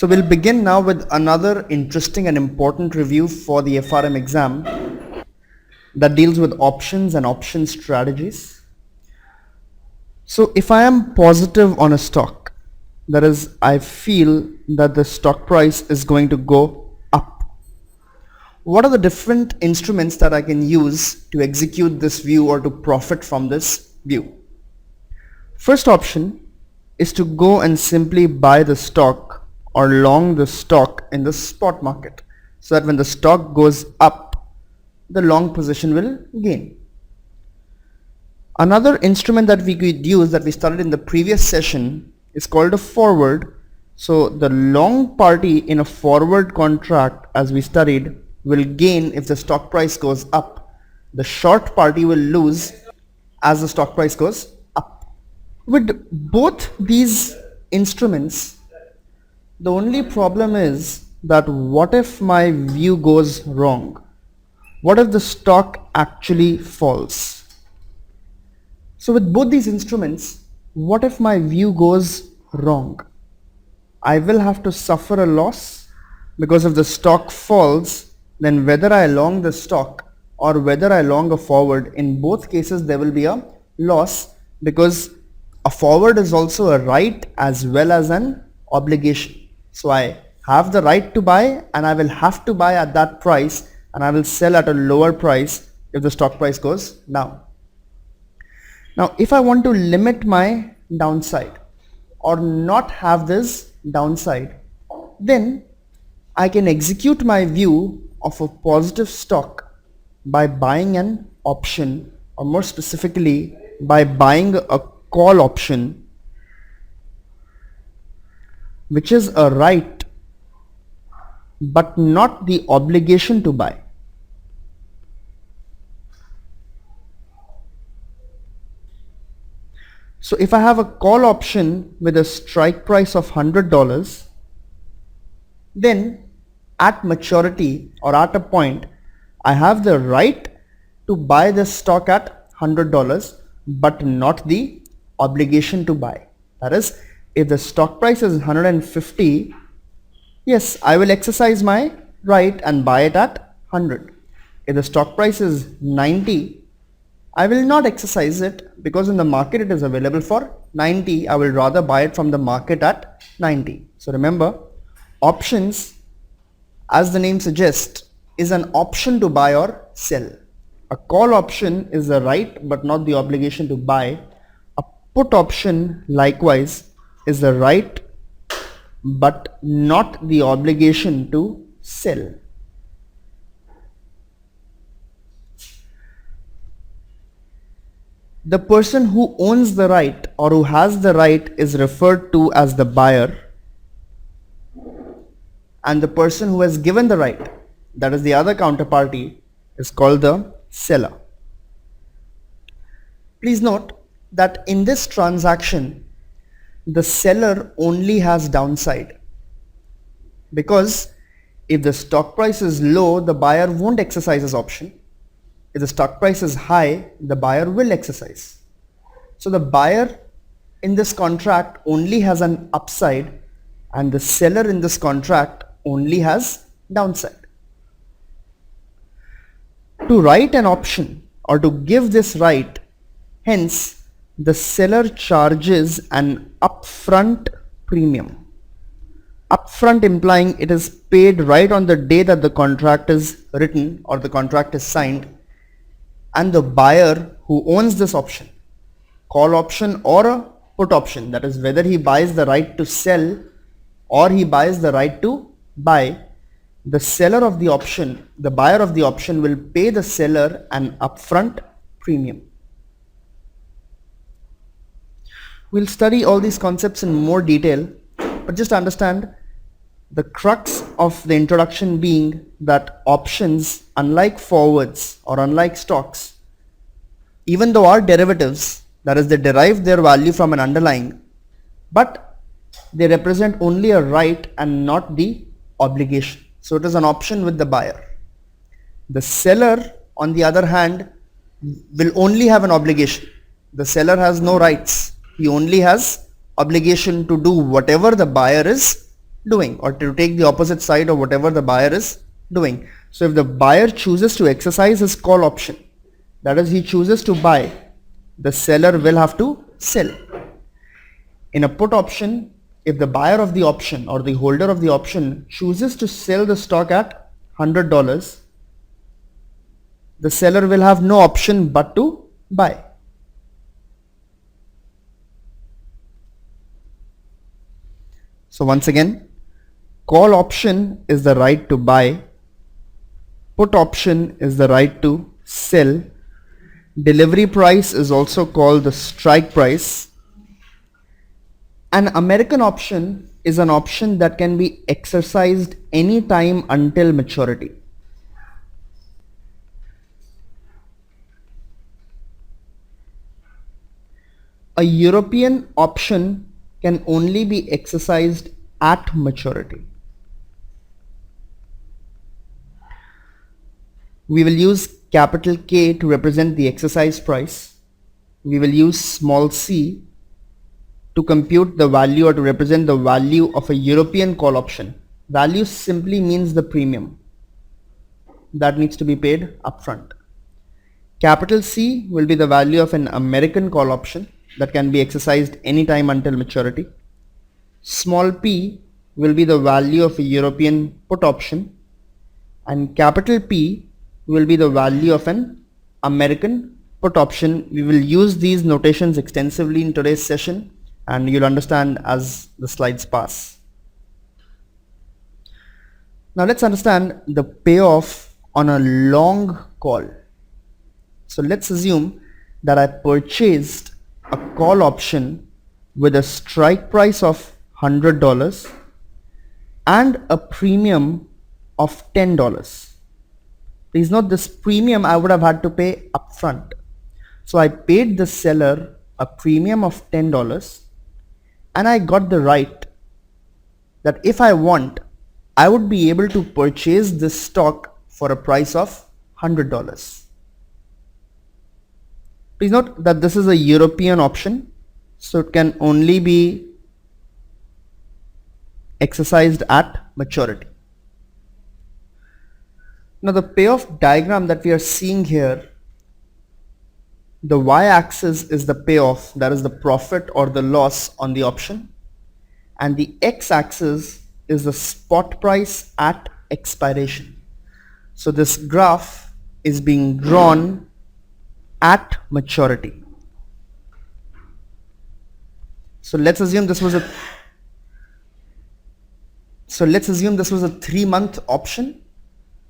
So we'll begin now with another interesting and important review for the FRM exam that deals with options and option strategies. So if I am positive on a stock, that is, I feel that the stock price is going to go up, what are the different instruments that I can use to execute this view or to profit from this view? First option is to go and simply buy the stock or long the stock in the spot market, so that when the stock goes up, the long position will gain. Another instrument that we could use that we studied in the previous session is called a forward. So the long party in a forward contract, as we studied, will gain if the stock price goes up. The short party will lose as the stock price goes up. With both these instruments, the only problem is that what if my view goes wrong? What if the stock actually falls? So with both these instruments, what if my view goes wrong? I will have to suffer a loss, because if the stock falls, then whether I long the stock or whether I long a forward, in both cases there will be a loss, because a forward is also a right as well as an obligation. So I have the right to buy, and I will have to buy at that price, and I will sell at a lower price if the stock price goes down. Now if I want to limit my downside or not have this downside, then I can execute my view of a positive stock by buying an option, or more specifically by buying a call option, which is a right but not the obligation to buy. So if I have a call option with a strike price of $100, then at maturity or at a point, I have the right to buy this stock at $100 but not the obligation to buy. That is, if the stock price is 150, yes, I will exercise my right and buy it at 100. If the stock price is 90, I will not exercise it, because in the market it is available for 90. I will rather buy it from the market at 90. So remember, options, as the name suggests, is an option to buy or sell. A call option is the right but not the obligation to buy. A put option likewise is the right but not the obligation to sell. The person who owns the right or who has the right is referred to as the buyer, and the person who has given the right, that is the other counterparty, is called the seller. Please note that in this transaction, the seller only has downside, because if the stock price is low, the buyer won't exercise his option. If the stock price is high, the buyer will exercise. So the buyer in this contract only has an upside, and the seller in this contract only has downside. To write an option or to give this right, hence the seller charges an upfront premium. Upfront implying it is paid right on the day that the contract is written or the contract is signed, and the buyer who owns this option, call option or a put option, that is whether he buys the right to sell or he buys the right to buy, the seller of the option, the buyer of the option, will pay the seller an upfront premium. We'll study all these concepts in more detail, but just understand the crux of the introduction being that options, unlike forwards or unlike stocks, even though are derivatives, that is, they derive their value from an underlying, but they represent only a right and not the obligation. So it is an option with the buyer. The seller, on the other hand, will only have an obligation. The seller has no rights. He only has obligation to do whatever the buyer is doing, or to take the opposite side of whatever the buyer is doing. So if the buyer chooses to exercise his call option, that is, he chooses to buy, the seller will have to sell. In a put option, if the buyer of the option or the holder of the option chooses to sell the stock at $100, the seller will have no option but to buy. So once again, call option is the right to buy, put option is the right to sell, delivery price is also called the strike price. An American option is an option that can be exercised any time until maturity. A European option can only be exercised at maturity. We will use capital K to represent the exercise price. We will use small c to compute the value or to represent the value of a European call option. Value simply means the premium that needs to be paid upfront. Capital C will be the value of an American call option that can be exercised anytime until maturity. Small p will be the value of a European put option, and capital P will be the value of an American put option. We will use these notations extensively in today's session, and you'll understand as the slides pass. Now let's understand the payoff on a long call. So let's assume that I purchased a call option with a strike price of $100 and a premium of $10. Please note, this premium I would have had to pay upfront. So I paid the seller a premium of $10 and I got the right that if I want, I would be able to purchase this stock for a price of $100. Please note that this is a European option, so it can only be exercised at maturity. Now the payoff diagram that we are seeing here, the y-axis is the payoff, that is the profit or the loss on the option, and the x-axis is the spot price at expiration. So this graph is being drawn at maturity. So let's assume this was a 3-month option.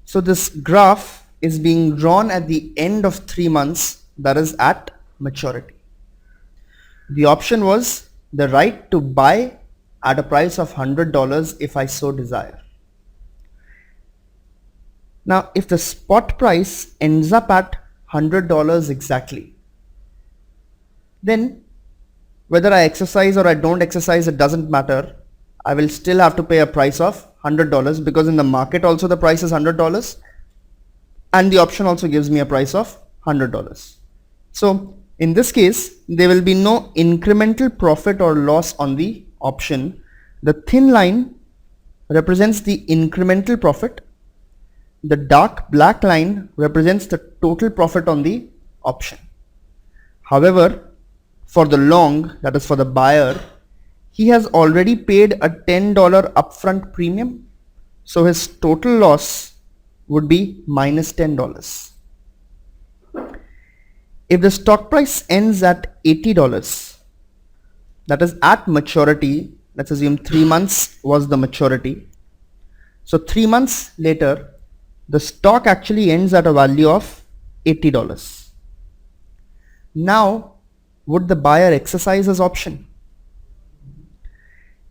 So this graph is being drawn at the end of 3 months, that is at maturity. The option was the right to buy at a price of $100 if I so desire. Now if the spot price ends up at $100 exactly, then whether I exercise or I don't exercise, it doesn't matter. I will still have to pay a price of $100 because in the market also the price is $100 and the option also gives me a price of $100. So in this case, there will be no incremental profit or loss on the option. The thin line represents the incremental profit. The dark black line represents the total profit on the option. However, for the long, that is for the buyer, he has already paid a $10 upfront premium, so his total loss would be minus $10. If the stock price ends at $80, that is at maturity, let's assume 3 months was the maturity. So 3 months later, the stock actually ends at a value of $80. Now, would the buyer exercise his option?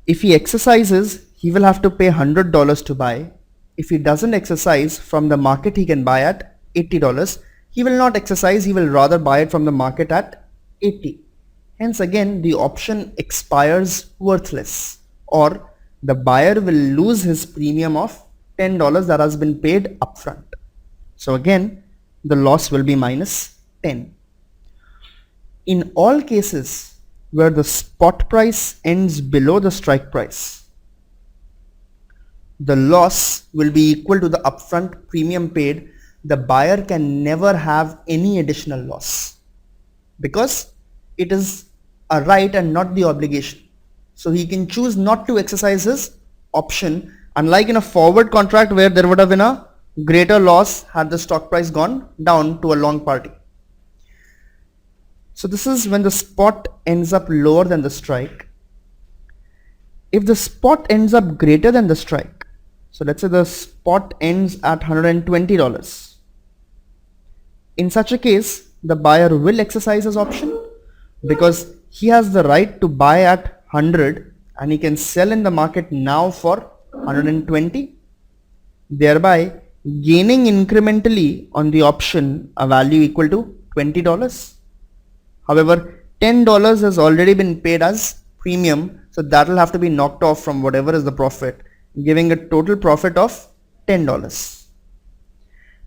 If he exercises, he will have to pay $100 to buy. If he doesn't exercise, from the market he can buy at $80. He will not exercise, he will rather buy it from the market at $80. Hence again, the option expires worthless, or the buyer will lose his premium of $10 that has been paid upfront. So again, the loss will be minus 10. In all cases where the spot price ends below the strike price, the loss will be equal to the upfront premium paid. The buyer can never have any additional loss because it is a right and not the obligation. So he can choose not to exercise his option, unlike in a forward contract where there would have been a greater loss had the stock price gone down to a long party. So this is when the spot ends up lower than the strike. If the spot ends up greater than the strike, so let's say the spot ends at $120. In such a case, the buyer will exercise his option because he has the right to buy at 100 and he can sell in the market now for 120, thereby gaining incrementally on the option a value equal to $20. However, $10 has already been paid as premium, so that will have to be knocked off from whatever is the profit, giving a total profit of $10.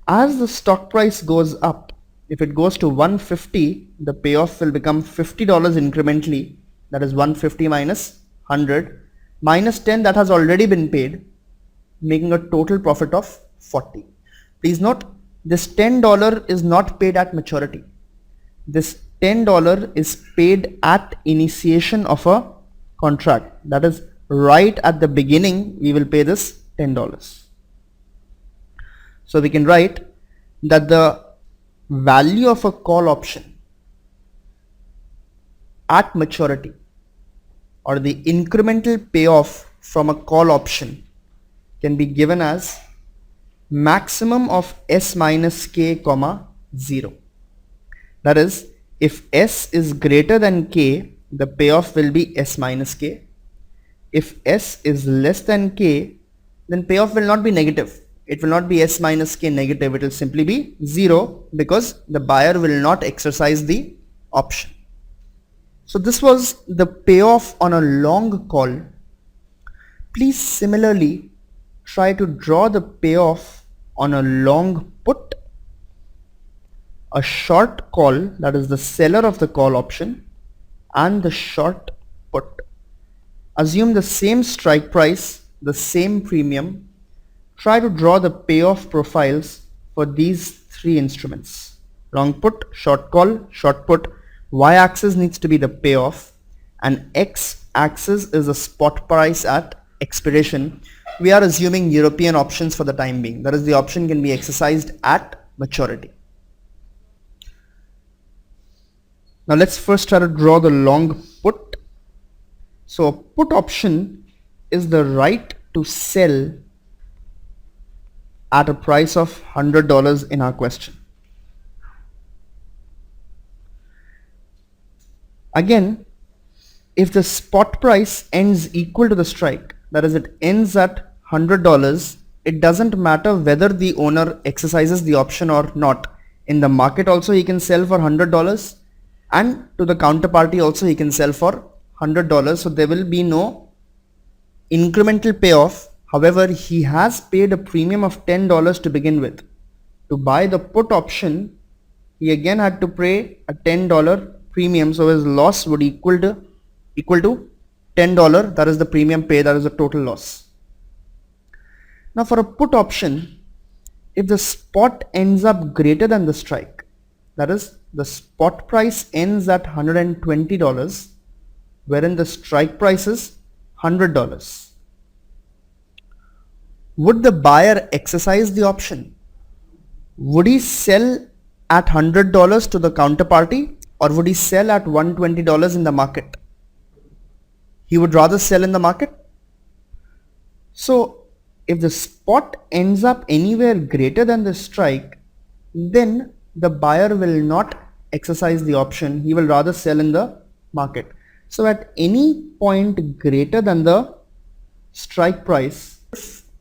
As the stock price goes up, if it goes to 150, the payoff will become $50 incrementally, that is 150 minus 100 minus 10 that has already been paid, making a total profit of 40. Please note, this $10 is not paid at maturity. This $10 is paid at initiation of a contract. That is, right at the beginning we will pay this $10. So we can write that the value of a call option at maturity, or the incremental payoff from a call option, can be given as maximum of S minus K comma 0. That is, if S is greater than K, the payoff will be S minus K. If S is less than K, then payoff will not be negative. It will not be S minus K negative, it will simply be 0 because the buyer will not exercise the option. So this was the payoff on a long call. Please similarly try to draw the payoff on a long put, a short call, that is the seller of the call option, and the short put. Assume the same strike price, the same premium. Try to draw the payoff profiles for these three instruments: long put, short call, short put. Y-axis needs to be the payoff and X-axis is the spot price at expiration. We are assuming European options for the time being. That is, the option can be exercised at maturity. Now let's first try to draw the long put. So a put option is the right to sell at a price of $100 in our question. Again, if the spot price ends equal to the strike, that is, it ends at $100, it doesn't matter whether the owner exercises the option or not. In the market also he can sell for $100 and to the counterparty also he can sell for $100. So there will be no incremental payoff. However, he has paid a premium of $10 to begin with. To buy the put option, he again had to pay a $10 premium, so his loss would equal to $10. That is the premium pay, that is the total loss. Now for a put option, if the spot ends up greater than the strike, that is, the spot price ends at $120 wherein the strike price is $100, would the buyer exercise the option? Would he sell at $100 to the counterparty, or would he sell at $120 in the market? He would rather sell in the market. So if the spot ends up anywhere greater than the strike, then the buyer will not exercise the option. He will rather sell in the market. So at any point greater than the strike price,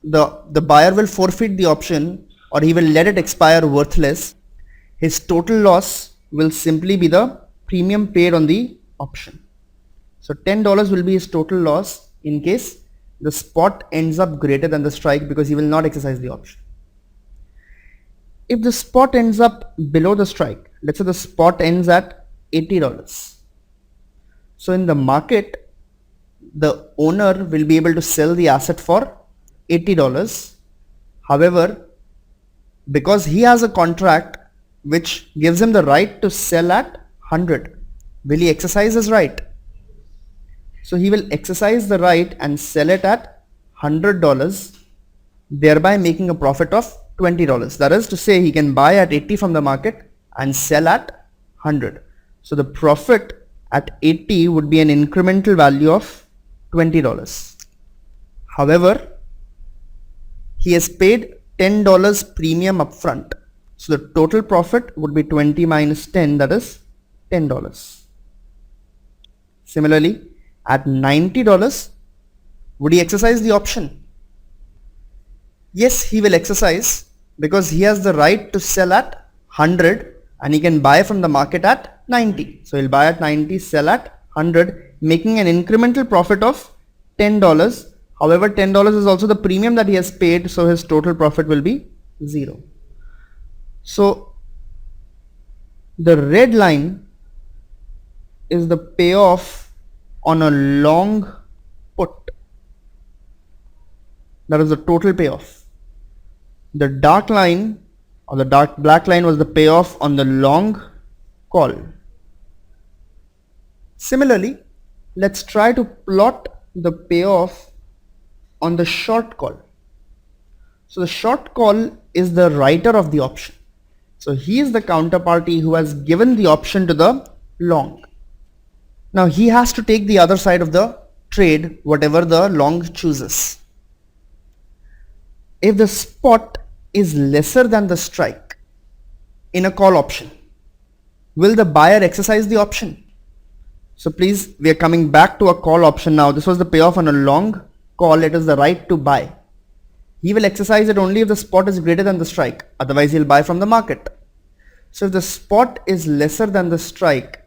the buyer will forfeit the option, or he will let it expire worthless. His total loss will simply be the premium paid on the option. So $10 will be his total loss in case the spot ends up greater than the strike, because he will not exercise the option. If the spot ends up below the strike, let's say the spot ends at $80. So in the market, the owner will be able to sell the asset for $80. However, because he has a contract which gives him the right to sell at 100, will he exercise his right? So he will exercise the right and sell it at $100, thereby making a profit of $20. That is to say, he can buy at 80 from the market and sell at 100. So the profit at 80 would be an incremental value of $20. However, he has paid $10 premium upfront. So the total profit would be 20 minus 10, that is $10. Similarly, at $90, would he exercise the option? Yes, he will exercise because he has the right to sell at 100 and he can buy from the market at 90. So he'll buy at 90, sell at 100, making an incremental profit of $10. However, $10 is also the premium that he has paid, so his total profit will be 0. So the red line is the payoff on a long put. That is the total payoff. The dark line or the dark black line was the payoff on the long call. Similarly, let's try to plot the payoff on the short call. So the short call is the writer of the option. So he is the counterparty who has given the option to the long. Now he has to take the other side of the trade, whatever the long chooses. If the spot is lesser than the strike in a call option, will the buyer exercise the option? So please, we are coming back to a call option now. This was the payoff on a long call. It is the right to buy. He will exercise it only if the spot is greater than the strike. Otherwise, he'll buy from the market. So if the spot is lesser than the strike,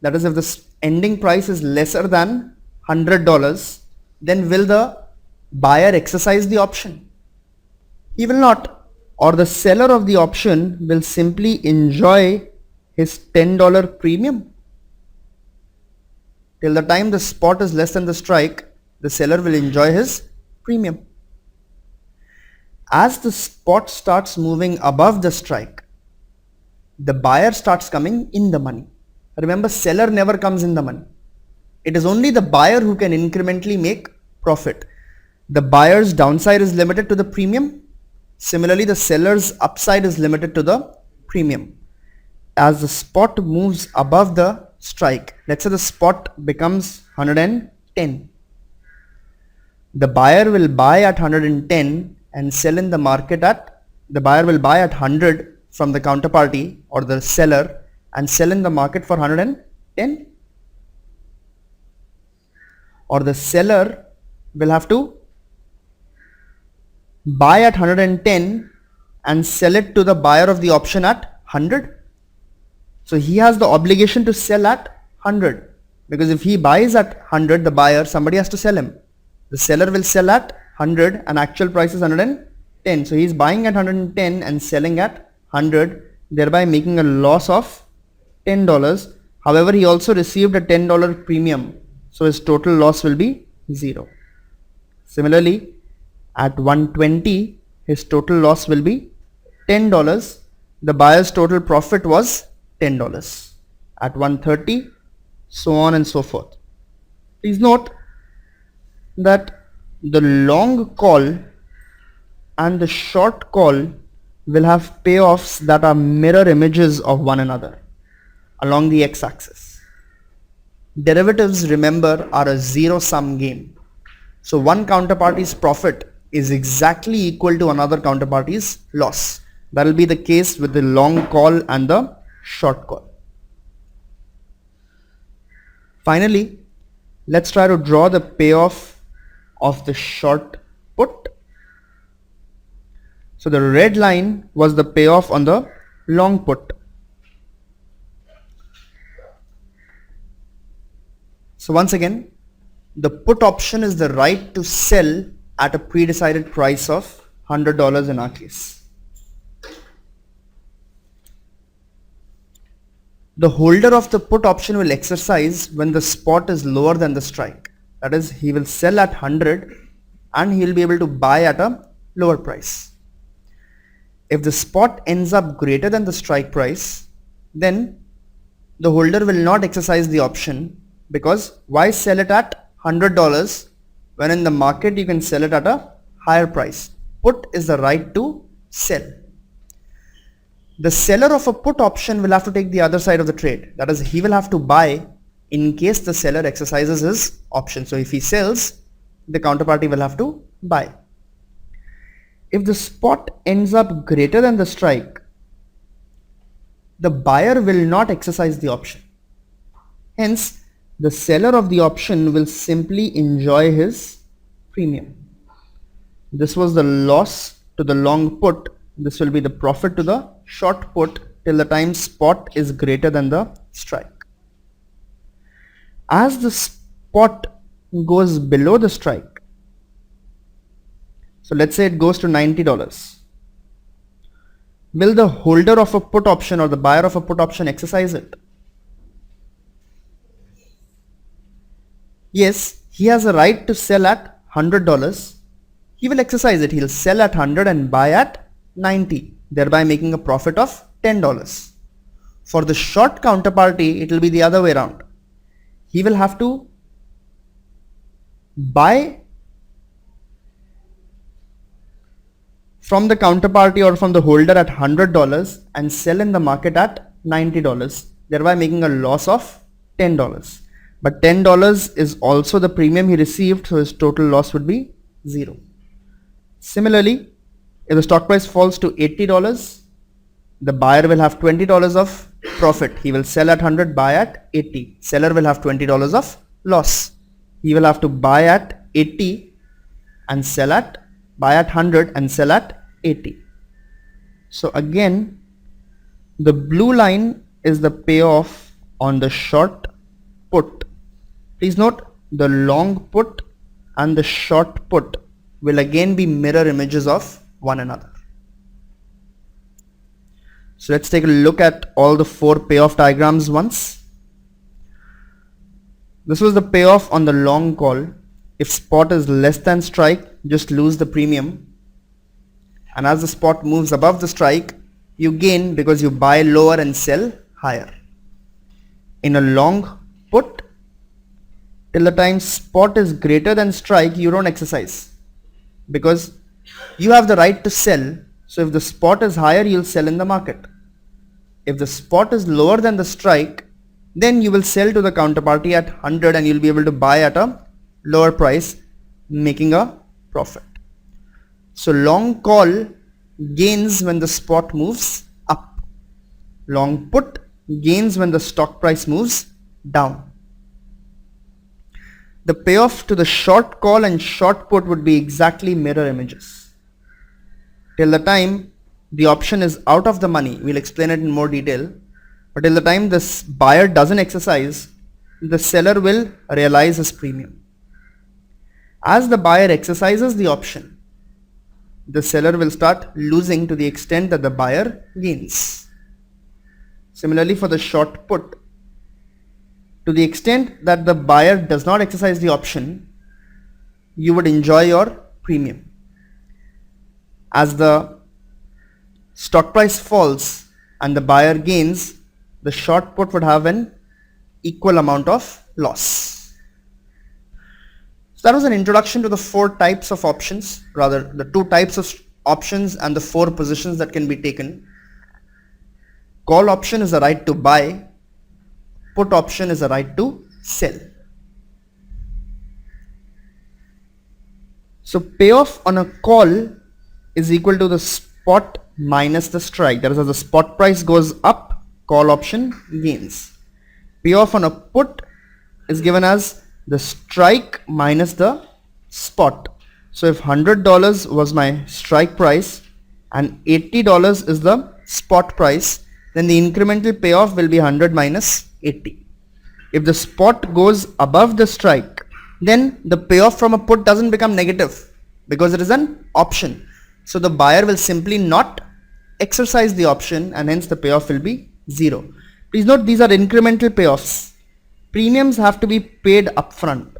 that is if the ending price is lesser than $100, then will the buyer exercise the option? He will not, or the seller of the option will simply enjoy his $10 premium. Till the time the spot is less than the strike, the seller will enjoy his premium. As the spot starts moving above the strike, the buyer starts coming in the money. Remember, seller never comes in the money. It is only the buyer who can incrementally make profit. The buyer's downside is limited to the premium. Similarly, the seller's upside is limited to the premium. As the spot moves above the strike, let's say the spot becomes 110. The buyer will buy at 110 and sell in the market at, the buyer will buy at 100 from the counterparty or the seller and sell in the market for 110, or the seller will have to buy at 110 and sell it to the buyer of the option at 100. So he has the obligation to sell at 100, because if he buys at 100, the buyer, somebody has to sell him. The seller will sell at 100 and actual price is 110. So he is buying at 110 and selling at 100, thereby making a loss of $10. However, he also received a $10 premium, so his total loss will be 0. Similarly, at 120, his total loss will be $10. The buyer's total profit was $10. At 130, so on and so forth. Please note that the long call and the short call will have payoffs that are mirror images of one another along the x-axis. Derivatives, remember, are a zero-sum game. So one counterparty's profit is exactly equal to another counterparty's loss. That will be the case with the long call and the short call. Finally, let's try to draw the payoff of the short put. So the red line was the payoff on the long put. So once again, the put option is the right to sell at a pre-decided price of $100 in our case. The holder of the put option will exercise when the spot is lower than the strike. That is, he will sell at 100 and he will be able to buy at a lower price. If the spot ends up greater than the strike price, then the holder will not exercise the option, because why sell it at $100 when in the market you can sell it at a higher price? Put is the right to sell. The seller of a put option will have to take the other side of the trade. That is, he will have to buy in case the seller exercises his option. So if he sells, the counterparty will have to buy. If the spot ends up greater than the strike, the buyer will not exercise the option. Hence, the seller of the option will simply enjoy his premium. This was the loss to the long put. This will be the profit to the short put till the time spot is greater than the strike. As the spot goes below the strike, so let's say it goes to $90, will the holder of a put option or the buyer of a put option exercise it? Yes, he has a right to sell at $100. He will exercise it. He'll sell at 100 and buy at 90, thereby making a profit of $10. For the short counterparty, it will be the other way around. He will have to buy from the counterparty or from the holder at $100 and sell in the market at $90, thereby making a loss of $10. But $10 is also the premium he received, so his total loss would be 0. Similarly, if the stock price falls to $80, the buyer will have $20 of profit. He will sell at 100, buy at 80. Seller will have $20 of loss. He will have to buy at 80 and buy at 100 and sell at 80. So again, the blue line is the payoff on the short put. Please note, the long put and the short put will again be mirror images of one another. So let's take a look at all the 4 payoff diagrams once. This was the payoff on the long call. If spot is less than strike, just lose the premium. And as the spot moves above the strike, you gain because you buy lower and sell higher. In a long put, till the time spot is greater than strike, you don't exercise, because you have the right to sell. So if the spot is higher, you'll sell in the market. If the spot is lower than the strike, then you will sell to the counterparty at 100 and you'll be able to buy at a lower price, making a profit. So long call gains when the spot moves up. Long put gains when the stock price moves down. The payoff to the short call and short put would be exactly mirror images. Till the time the option is out of the money, we'll explain it in more detail, but till the time this buyer doesn't exercise, the seller will realize his premium. As the buyer exercises the option, the seller will start losing to the extent that the buyer gains. Similarly, for the short put, to the extent that the buyer does not exercise the option, you would enjoy your premium. As the stock price falls and the buyer gains, the short put would have an equal amount of loss. So that was an introduction to the 4 types of options, rather the 2 types of options and the 4 positions that can be taken. Call option is a right to buy. Put option is a right to sell. So payoff on a call is equal to the spot minus the strike. That is, as the spot price goes up, call option gains. Payoff on a put is given as the strike minus the spot. So if $100 was my strike price and $80 is the spot price, then the incremental payoff will be 100 minus 80. If the spot goes above the strike, then the payoff from a put doesn't become negative because it is an option. So the buyer will simply not exercise the option and hence the payoff will be 0. Please note, these are incremental payoffs. Premiums have to be paid upfront.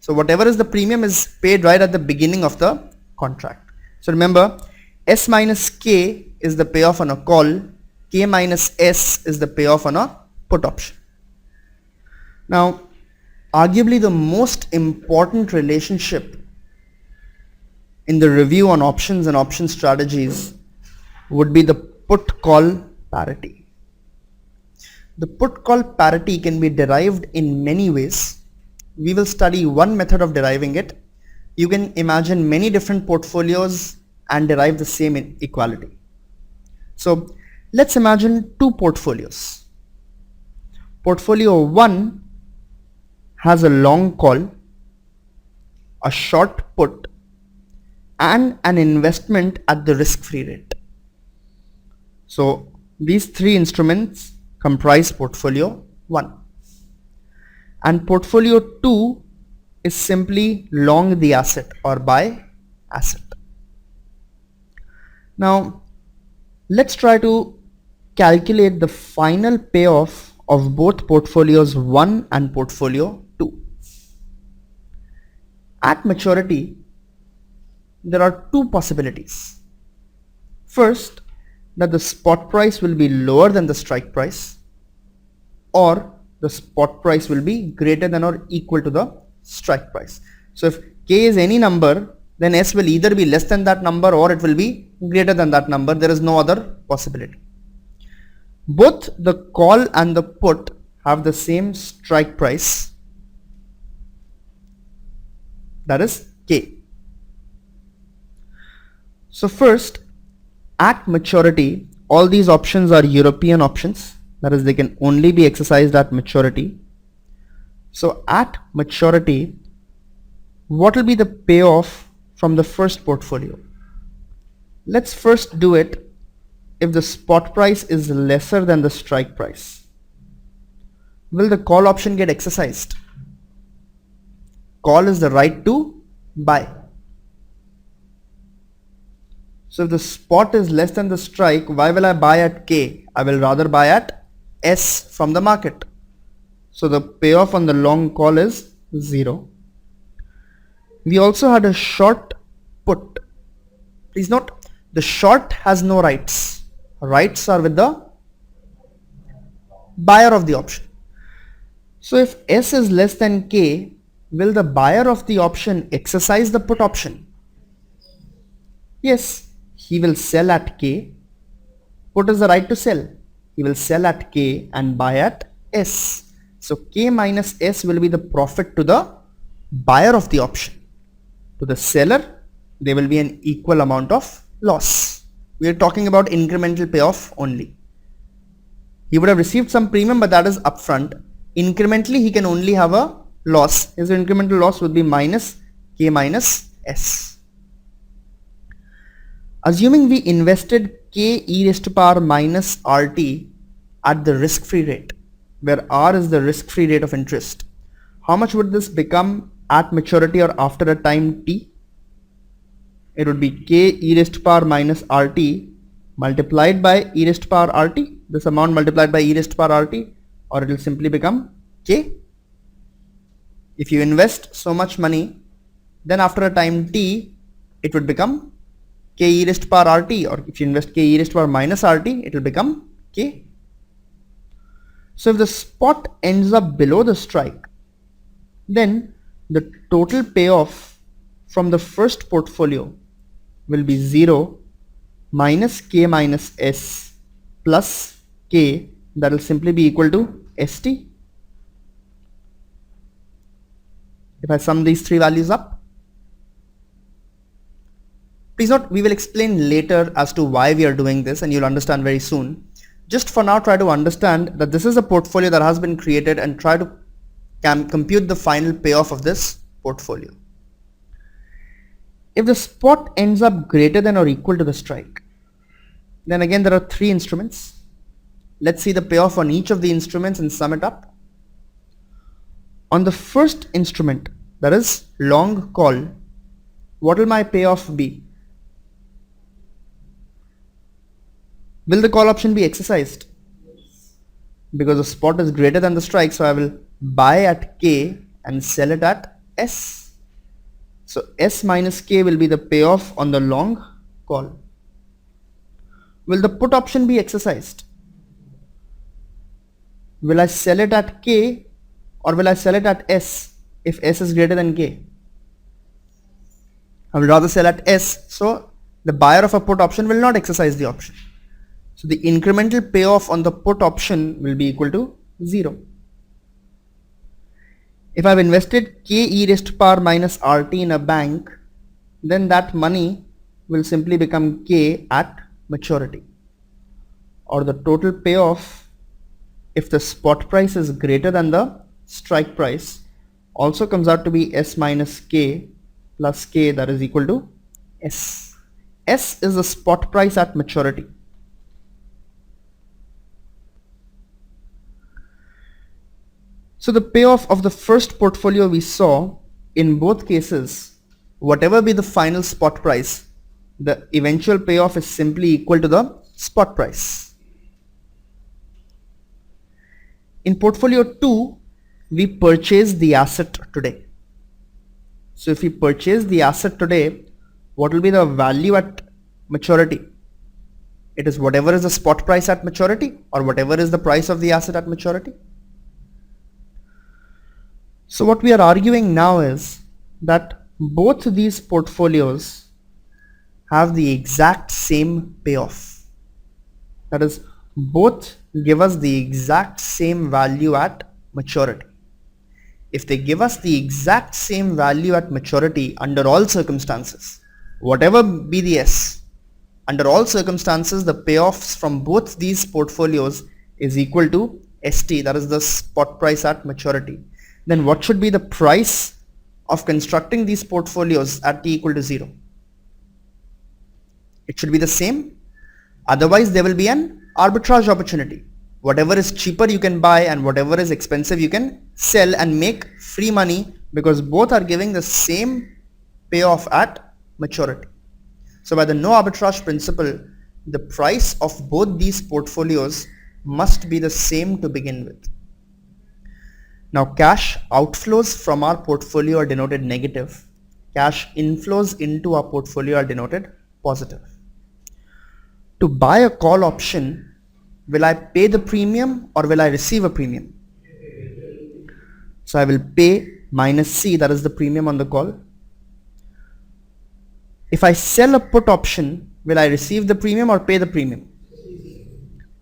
So whatever is the premium is paid right at the beginning of the contract. So remember, S minus K is the payoff on a call, K minus S is the payoff on a put option. Now, arguably the most important relationship in the review on options and option strategies would be the put call parity. The put call parity can be derived in many ways. We will study one method of deriving it. You can imagine many different portfolios and derive the same equality. So let's imagine two portfolios. Portfolio 1 has a long call, a short put, and an investment at the risk-free rate. So these three instruments comprise portfolio 1. And portfolio 2 is simply long the asset or buy asset. Now let's try to calculate the final payoff of both portfolios 1 and portfolio 2. At maturity, there are two possibilities. First, that the spot price will be lower than the strike price, or the spot price will be greater than or equal to the strike price. So if K is any number, then S will either be less than that number or it will be greater than that number. There is no other possibility. Both the call and the put have the same strike price, that is K. So first, at maturity, all these options are European options, that is they can only be exercised at maturity. So at maturity, what will be the payoff from the first portfolio? Let's first do it if the spot price is lesser than the strike price. Will the call option get exercised? Call is the right to buy. So if the spot is less than the strike, why will I buy at K? I will rather buy at S from the market. So the payoff on the long call is 0. We also had a short put. Please note, the short has no rights. Rights are with the buyer of the option. So if S is less than K, will the buyer of the option exercise the put option? Yes, he will sell at K. Put is the right to sell. He will sell at K and buy at S. So K minus S will be the profit to the buyer of the option. To the seller, there will be an equal amount of loss. We are talking about incremental payoff only. He would have received some premium, but that is upfront. Incrementally, he can only have a loss. His incremental loss would be minus K minus S. Assuming we invested K e raised to power minus RT at the risk-free rate, where R is the risk-free rate of interest, how much would this become at maturity or after a time T? It would be K e raised to power minus RT multiplied by e raised to power RT, this amount multiplied by e raised to power RT, or it will simply become K. If you invest so much money, then after a time T, it would become K e raised to power RT, or if you invest K e raised to power minus RT, it will become K. So if the spot ends up below the strike, then the total payoff from the first portfolio will be 0 minus K minus S plus K, that will simply be equal to ST. If I sum these three values up, please note, we will explain later as to why we are doing this and you'll understand very soon. Just for now, try to understand that this is a portfolio that has been created and try to compute the final payoff of this portfolio. If the spot ends up greater than or equal to the strike, then again there are three instruments. Let's see the payoff on each of the instruments and sum it up. On the first instrument, that is long call, what will my payoff be? Will the call option be exercised? Because the spot is greater than the strike, so I will buy at K and sell it at S. So S minus K will be the payoff on the long call. Will the put option be exercised? Will I sell it at K or will I sell it at S if S is greater than K? I will rather sell at S, so the buyer of a put option will not exercise the option. So the incremental payoff on the put option will be equal to 0. If I've invested K e raised to power minus RT in a bank, then that money will simply become K at maturity, or the total payoff if the spot price is greater than the strike price also comes out to be S minus K plus K, that is equal to S. S is the spot price at maturity. So the payoff of the first portfolio we saw, in both cases, whatever be the final spot price, the eventual payoff is simply equal to the spot price. In portfolio 2, we purchase the asset today. So if we purchase the asset today, what will be the value at maturity? It is whatever is the spot price at maturity or whatever is the price of the asset at maturity. So what we are arguing now is that both these portfolios have the exact same payoff. That is, both give us the exact same value at maturity. If they give us the exact same value at maturity under all circumstances, whatever be the S, under all circumstances the payoffs from both these portfolios is equal to ST, that is the spot price at maturity. Then what should be the price of constructing these portfolios at t equal to 0? It should be the same, otherwise there will be an arbitrage opportunity. Whatever is cheaper you can buy and whatever is expensive you can sell and make free money, because both are giving the same payoff at maturity. So by the no arbitrage principle, the price of both these portfolios must be the same to begin with. Now cash outflows from our portfolio are denoted negative. Cash inflows into our portfolio are denoted positive. To buy a call option, will I pay the premium or will I receive a premium? So I will pay minus C, that is the premium on the call. If I sell a put option, will I receive the premium or pay the premium?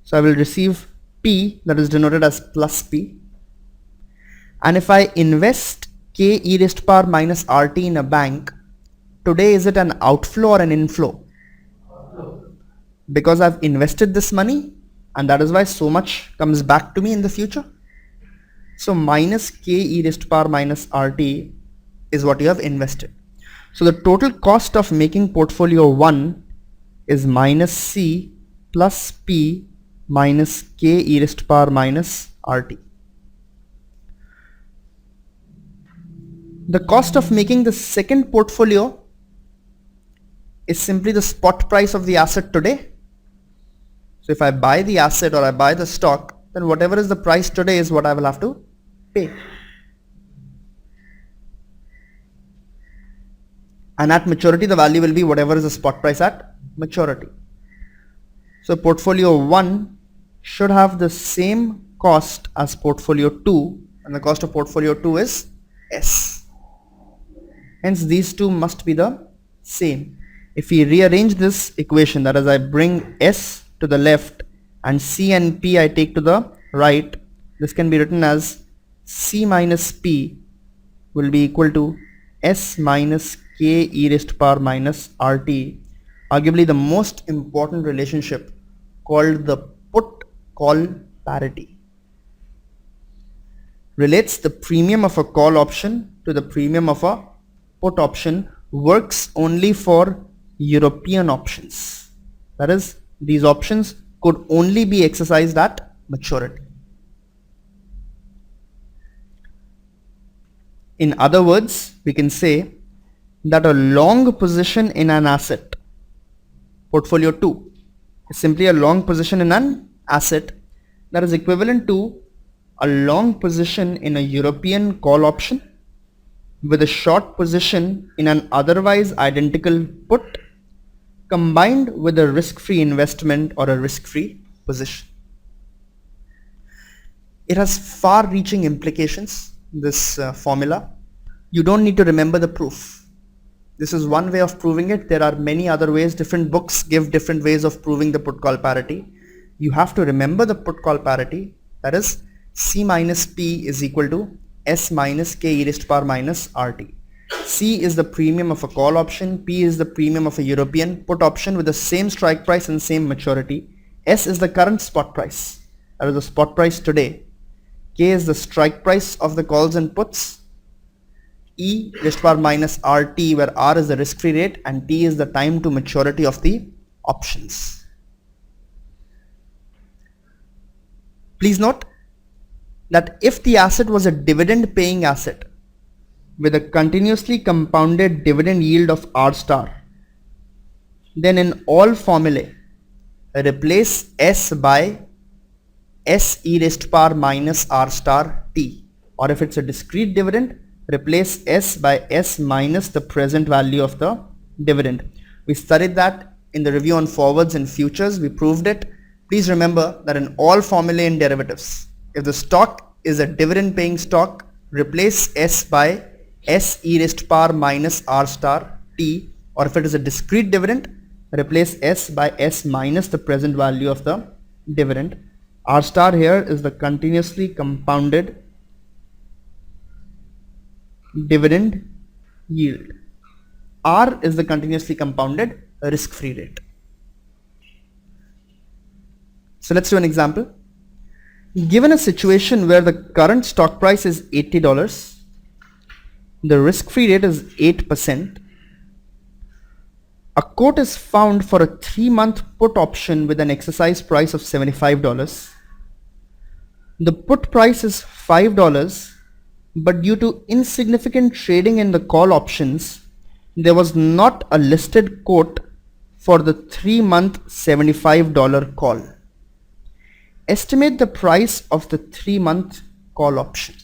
So I will receive P, that is denoted as plus P. And if I invest K e raised to power minus RT in a bank, today is it an outflow or an inflow? Because I've invested this money and that is why so much comes back to me in the future. So minus K e raised to power minus RT is what you have invested. So the total cost of making portfolio 1 is minus C plus P minus K e raised to power minus RT. The cost of making the second portfolio is simply the spot price of the asset today. So if I buy the asset or I buy the stock, then whatever is the price today is what I will have to pay. And at maturity the value will be whatever is the spot price at maturity. So portfolio 1 should have the same cost as portfolio 2, and the cost of portfolio 2 is S. Hence these two must be the same. If we rearrange this equation, that is I bring S to the left and C and P I take to the right, this can be written as C minus P will be equal to S minus K e raised to power minus RT, arguably the most important relationship called the put-call parity. Relates the premium of a call option to the premium of a put option, works only for European options. That is, these options could only be exercised at maturity. In other words, we can say that a long position in an asset, portfolio 2, is simply a long position in an asset that is equivalent to a long position in a European call option with a short position in an otherwise identical put combined with a risk-free investment or a risk-free position. It has far-reaching implications, this formula. You don't need to remember the proof. This is one way of proving it. There are many other ways. Different books give different ways of proving the put call parity. You have to remember the put call parity, that is C minus P is equal to S minus K e raised to power minus RT. C is the premium of a call option, P is the premium of a European put option with the same strike price and same maturity. S is the current spot price, that is the spot price today. K is the strike price of the calls and puts. E raised to power minus RT, where R is the risk-free rate and T is the time to maturity of the options. Please note that if the asset was a dividend paying asset with a continuously compounded dividend yield of R star, then in all formulae replace S by S e raised to power minus R star T, or if it's a discrete dividend, replace S by S minus the present value of the dividend. We studied that in the review on forwards and futures. We proved it. Please remember that in all formulae and derivatives, if the stock is a dividend paying stock, replace S by S e raised to power minus R star T, or if it is a discrete dividend, replace S by S minus the present value of the dividend. R star here is the continuously compounded dividend yield. R is the continuously compounded risk-free rate. So let's do an example. Given a situation where the current stock price is $80, the risk-free rate is 8%, a quote is found for a 3-month put option with an exercise price of $75. The put price is $5, but due to insignificant trading in the call options, there was not a listed quote for the 3-month $75 call. Estimate the price of the 3-month call option.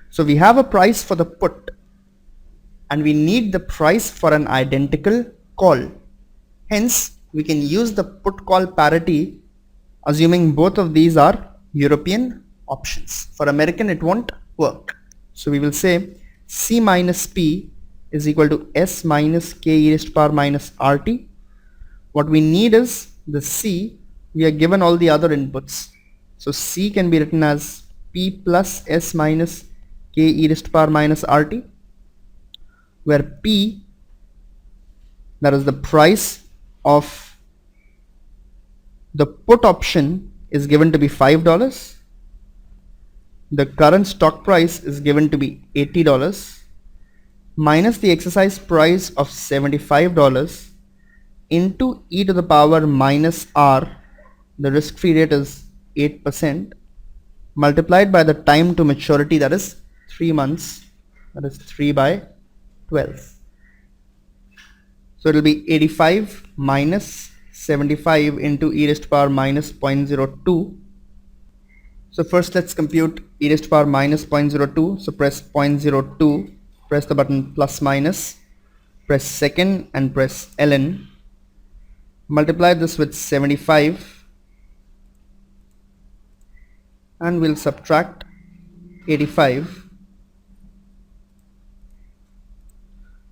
So we have a price for the put and we need the price for an identical call. Hence, we can use the put call parity assuming both of these are European options. For American, it won't work. So we will say C minus P is equal to S minus K e raised to power minus RT. What we need is the C. We are given all the other inputs. So C can be written as P plus S minus K e raised to power minus RT, where P, that is the price of the put option, is given to be $5. The current stock price is given to be $80 minus the exercise price of $75 into e to the power minus R. The risk-free rate is 8%, multiplied by the time to maturity, that is 3 months, that is 3 by 12. So it will be 85 minus 75 into e raised to power minus 0.02. So first let's compute e raised to power minus 0.02. So press 0.02, press the button plus minus, press second and press ln. Multiply this with 75 and we'll subtract 85,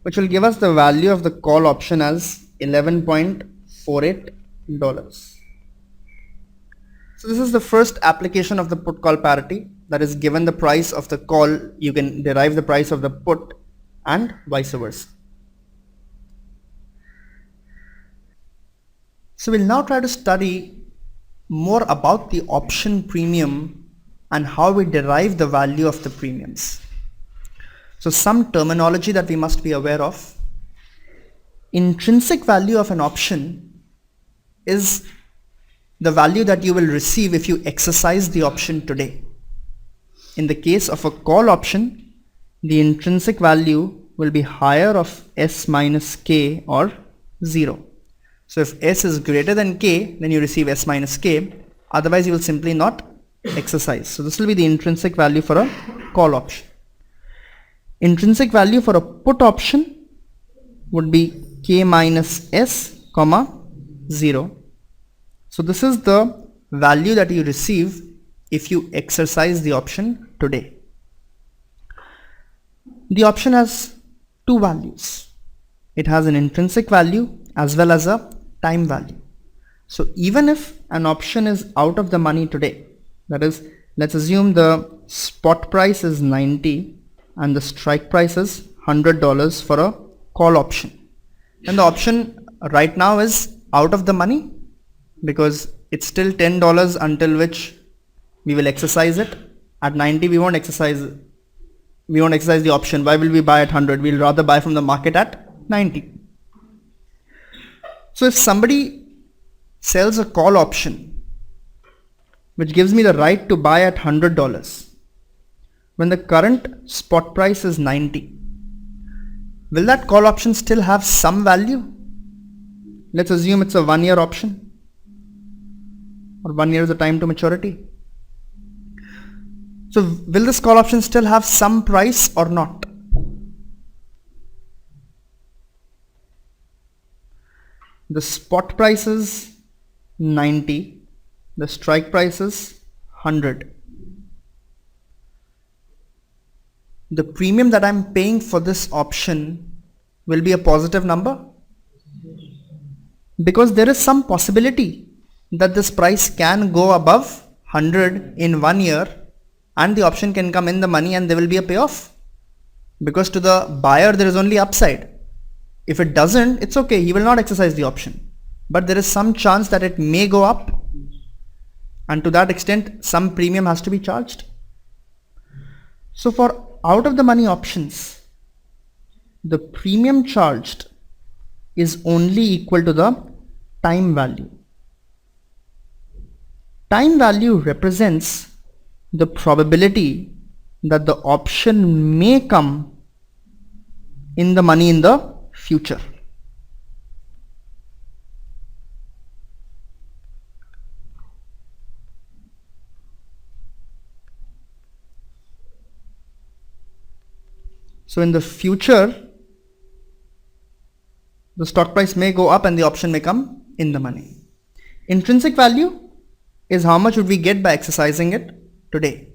which will give us the value of the call option as $11.48. So this is the first application of the put call parity, that is, given the price of the call, you can derive the price of the put and vice versa. So we'll now try to study more about the option premium and how we derive the value of the premiums. So some terminology that we must be aware of. Intrinsic value of an option is the value that you will receive if you exercise the option today. In the case of a call option, the intrinsic value will be higher of S minus K or 0. So if S is greater than K, then you receive S minus K, otherwise you will simply not exercise. So this will be the intrinsic value for a call option. Intrinsic value for a put option would be K minus S comma 0. So this is the value that you receive if you exercise the option today. The option has two values. It has an intrinsic value as well as a time value. So even if an option is out of the money today, that is, let's assume the spot price is 90 and the strike price is $100 for a call option, and the option right now is out of the money because it's still $10 until which we will exercise it. At 90 we won't exercise the option. Why will we buy at 100? We'll rather buy from the market at 90. So if somebody sells a call option which gives me the right to buy at $100 when the current spot price is 90, will that call option still have some value? Let's assume it's a 1-year option, or 1 year is the time to maturity. So will this call option still have some price or not? The spot price is 90, the strike price is 100. The premium that I'm paying for this option will be a positive number, because there is some possibility that this price can go above 100 in 1 year and the option can come in the money and there will be a payoff, because to the buyer there is only upside. If it doesn't, it's okay, he will not exercise the option, but there is some chance that it may go up, and to that extent some premium has to be charged. So for out of the money options, the premium charged is only equal to the time value. Time value represents the probability that the option may come in the money in the future. So in the future, the stock price may go up and the option may come in the money. Intrinsic value is how much would we get by exercising it today.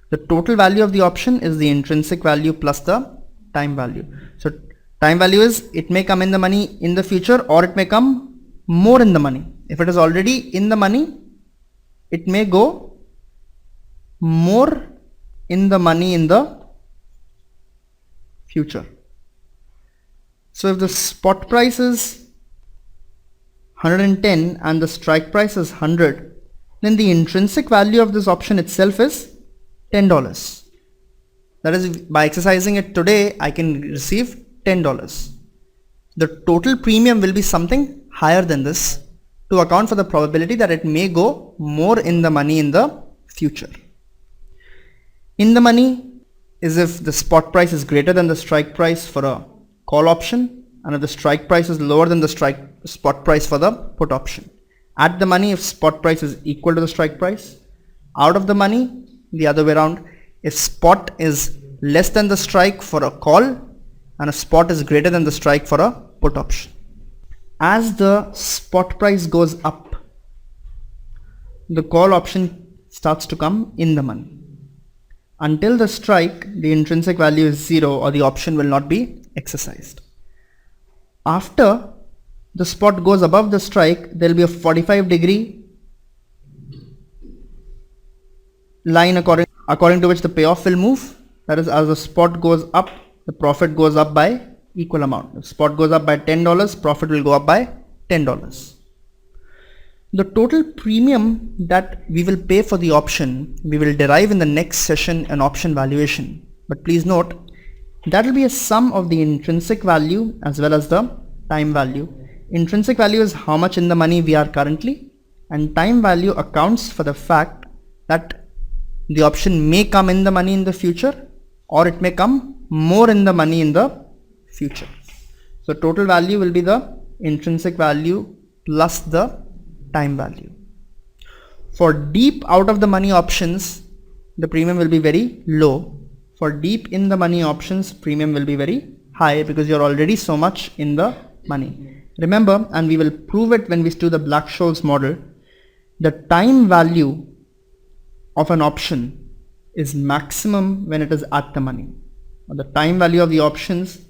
The total value of the option is the intrinsic value plus the time value. So time value is it may come in the money in the future or it may come more in the money. If it is already in the money, it may go more in the money in the future. So if the spot price is 110 and the strike price is 100, then the intrinsic value of this option itself is $10. That is, by exercising it today, I can receive $10. The total premium will be something higher than this to account for the probability that it may go more in the money in the future. In the money is if the spot price is greater than the strike price for a call option, and if the strike price is lower than the spot price for the put option. At the money, if spot price is equal to the strike price. Out of the money, the other way around, if spot is less than the strike for a call and a spot is greater than the strike for a put option. As the spot price goes up, the call option starts to come in the money. Until the strike, the intrinsic value is 0 or the option will not be exercised. After the spot goes above the strike, there will be a 45-degree line according to which the payoff will move. That is, as the spot goes up, the profit goes up by equal amount. If spot goes up by $10, profit will go up by $10. The total premium that we will pay for the option, we will derive in the next session an option valuation. But please note, that will be a sum of the intrinsic value as well as the time value. Intrinsic value is how much in the money we are currently, and time value accounts for the fact that the option may come in the money in the future or it may come more in the money in the future. So total value will be the intrinsic value plus the time value. For deep out of the money options, the premium will be very low. For deep in the money options, premium will be very high because you're already so much in the money. Remember, and we will prove it when we do the Black-Scholes model, the time value of an option is maximum when it is at the money. Or the time value of the options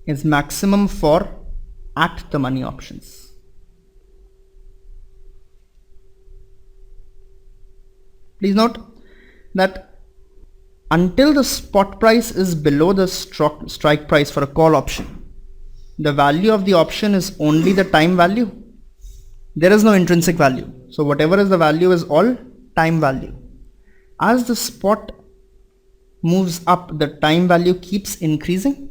is maximum for at the money options. Please note that until the spot price is below the strike price for a call option, the value of the option is only the time value. There is no intrinsic value. So whatever is the value is all time value. As the spot moves up, the time value keeps increasing.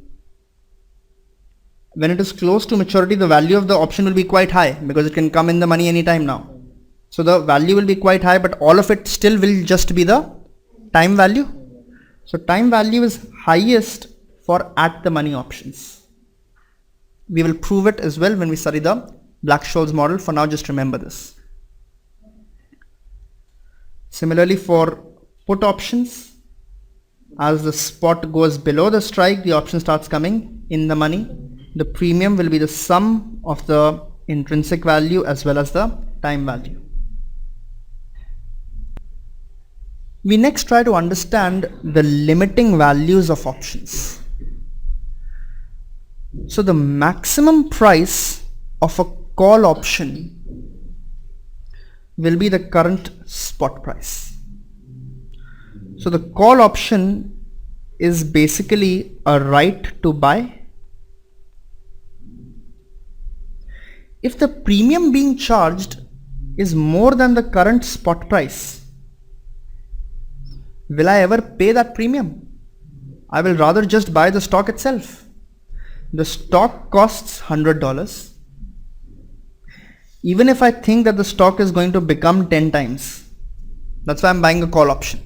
When it is close to maturity, the value of the option will be quite high because it can come in the money anytime now. So the value will be quite high, but all of it still will just be the time value. So time value is highest for at the money options. We will prove it as well when we study the Black-Scholes model. For now, just remember this. Similarly, for put options, as the spot goes below the strike, the option starts coming in the money. The premium will be the sum of the intrinsic value as well as the time value. We next try to understand the limiting values of options. So the maximum price of a call option will be the current spot price. So the call option is basically a right to buy. If the premium being charged is more than the current spot price, will I ever pay that premium? I will rather just buy the stock itself. The stock costs $100. Even if I think that the stock is going to become 10 times, that's why I'm buying a call option.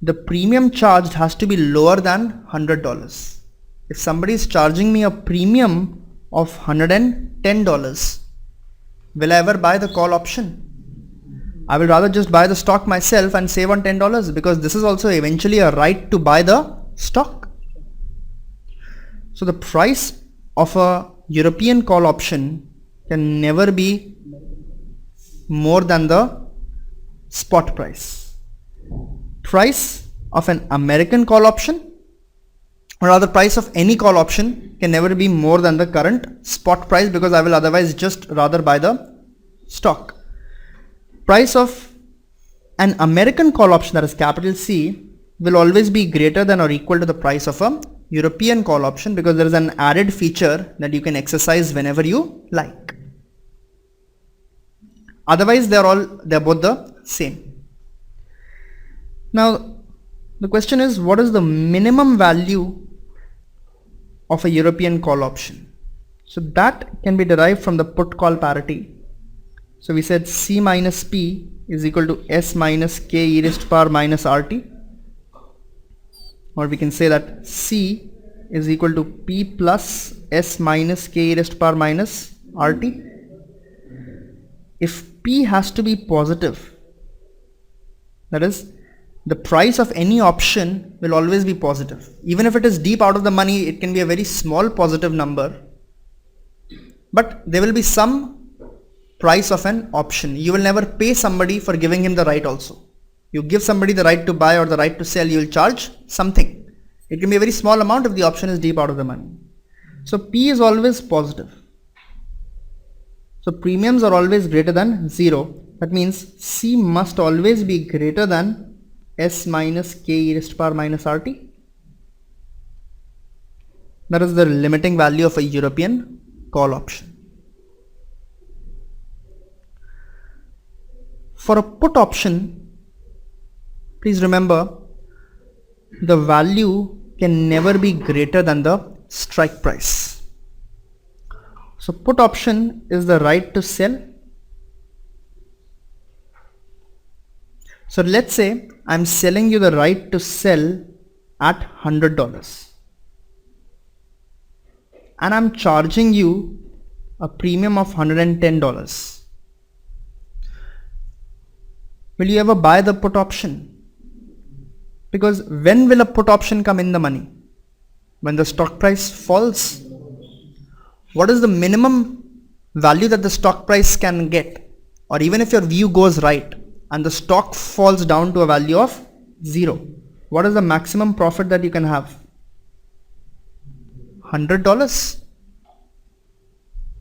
The premium charged has to be lower than $100. If somebody is charging me a premium of $110, will I ever buy the call option? I will rather just buy the stock myself and save on $10 because this is also eventually a right to buy the stock. So the price of a European call option can never be more than the spot price. Price of an American call option, or rather price of any call option, can never be more than the current spot price because I will otherwise just rather buy the stock. Price of an American call option, that is capital C, will always be greater than or equal to the price of a European call option because there is an added feature that you can exercise whenever you like. Otherwise they're both the same. Now the question is, what is the minimum value of a European call option? So that can be derived from the put call parity. So we said C minus P is equal to S minus K e raised to power minus RT, or we can say that C is equal to P plus S minus K e raised to power minus RT. If P has to be positive, that is, the price of any option will always be positive. Even if it is deep out of the money, it can be a very small positive number, but there will be some price of an option. You will never pay somebody for giving him the right also. You give somebody the right to buy or the right to sell, you will charge something. It can be a very small amount if the option is deep out of the money. So P is always positive. So premiums are always greater than 0. That means C must always be greater than S minus K e raised to power minus RT. That is the limiting value of a European call option. For a put option, please remember the value can never be greater than the strike price. So put option is the right to sell. So let's say I'm selling you the right to sell at $100 and I'm charging you a premium of $110. Will you ever buy the put option? Because when will a put option come in the money? When the stock price falls. What is the minimum value that the stock price can get? Or even if your view goes right and the stock falls down to a value of 0, what is the maximum profit that you can have? $100.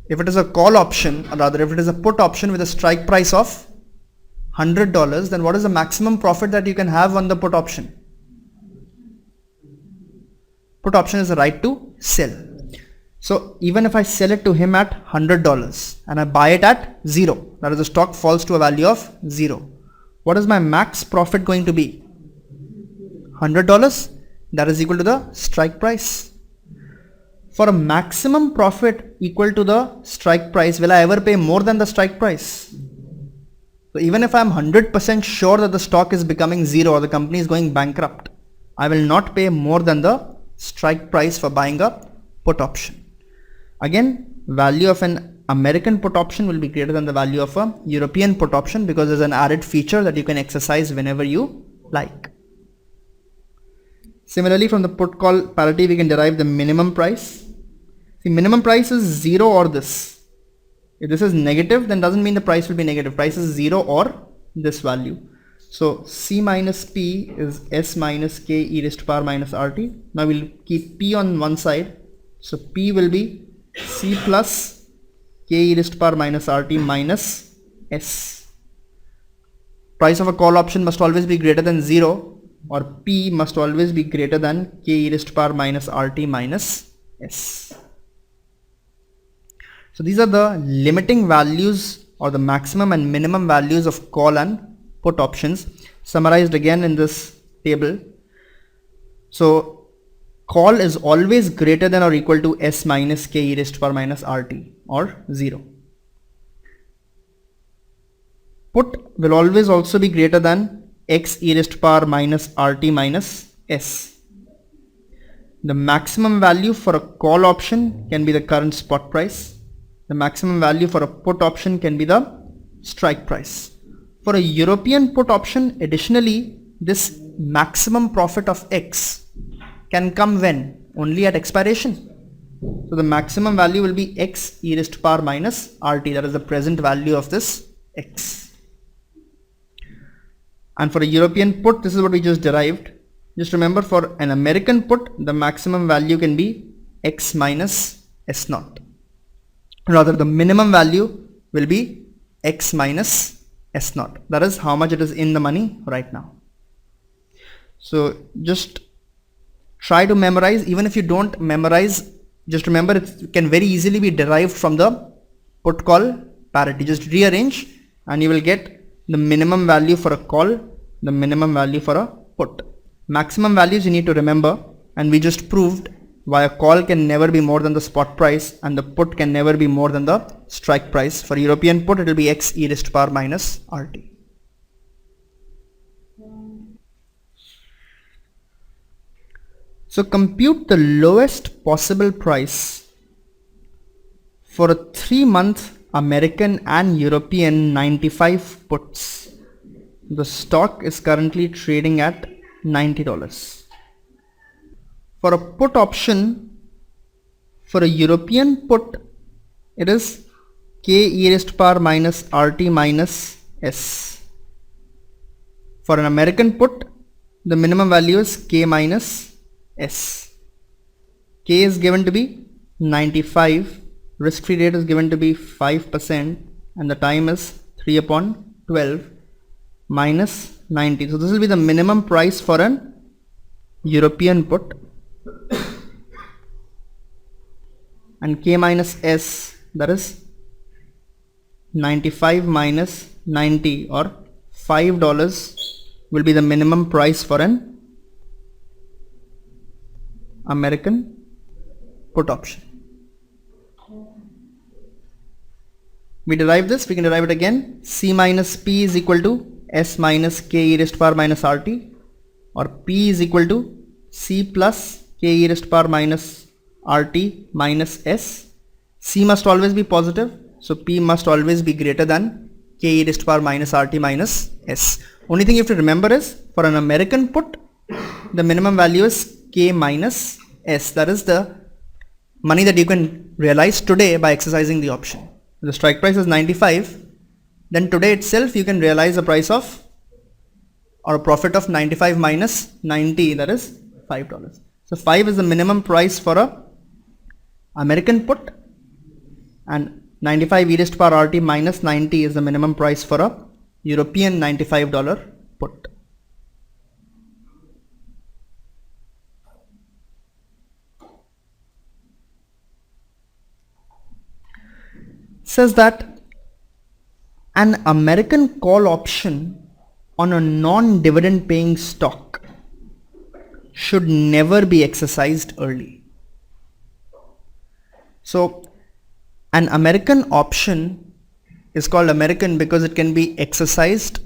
If it is a call option, or rather if it is a put option with a strike price of $100, then what is the maximum profit that you can have on the put option? Put option is the right to sell. So even if I sell it to him at $100 and I buy it at 0, that is the stock falls to a value of 0, what is my max profit going to be? $100. That is equal to the strike price. For a maximum profit equal to the strike price, will I ever pay more than the strike price? So even if I am 100% sure that the stock is becoming 0 or the company is going bankrupt, I will not pay more than the strike price for buying a put option. Again, value of an American put option will be greater than the value of a European put option because there's an added feature that you can exercise whenever you like. Similarly, from the put call parity, we can derive the minimum price. See, minimum price is 0 or this. If this is negative, then doesn't mean the price will be negative. Price is 0 or this value. So C minus P is S minus K e raised to power minus RT. Now we'll keep P on one side. So P will be C plus K e raised to power minus RT minus S. Price of a call option must always be greater than 0, or P must always be greater than K e raised to power minus RT minus S. So these are the limiting values or the maximum and minimum values of call and put options summarized again in this table. So call is always greater than or equal to S minus K e raised to power minus RT or 0. Put will always also be greater than X e raised to power minus RT minus S. The maximum value for a call option can be the current spot price. The maximum value for a put option can be the strike price. For a European put option, additionally, this maximum profit of X can come when? Only at expiration. So the maximum value will be X e raised to power minus RT, that is the present value of this X. And for a European put, this is what we just derived. Just remember, for an American put, the maximum value can be X minus S naught. Rather, the minimum value will be X minus S naught. That is how much it is in the money right now. So just try to memorize. Even if you don't memorize, just remember it can very easily be derived from the put call parity. Just rearrange and you will get the minimum value for a call, the minimum value for a put. Maximum values you need to remember, and we just proved why a call can never be more than the spot price and the put can never be more than the strike price. For European put, it will be X e raised to power minus RT. So compute the lowest possible price for a 3-month American and European 95 puts. The stock is currently trading at $90. For a put option, for a European put, it is K e raised to power minus RT minus S. For an American put, the minimum value is K minus S. K is given to be 95, risk-free rate is given to be 5%, and the time is 3/12 minus 90. So this will be the minimum price for an European put. And K minus S, that is 95 minus 90, or $5 will be the minimum price for an American put option. We derive this, we can derive it again. C minus P is equal to S minus K e raised to power minus RT, or P is equal to C plus K e raised to power minus RT minus S. C must always be positive, so P must always be greater than K e raised to power minus RT minus S. Only thing you have to remember is, for an American put, the minimum value is K minus S. That is the money that you can realize today by exercising the option. The strike price is 95. Then today itself you can realize a price of or a profit of 95 minus 90, that is $5. So 5 is the minimum price for a American put, and 95 e raised to power RT minus 90 is the minimum price for a European $95 put. Says that an American call option on a non-dividend paying stock should never be exercised early. So an American option is called American because it can be exercised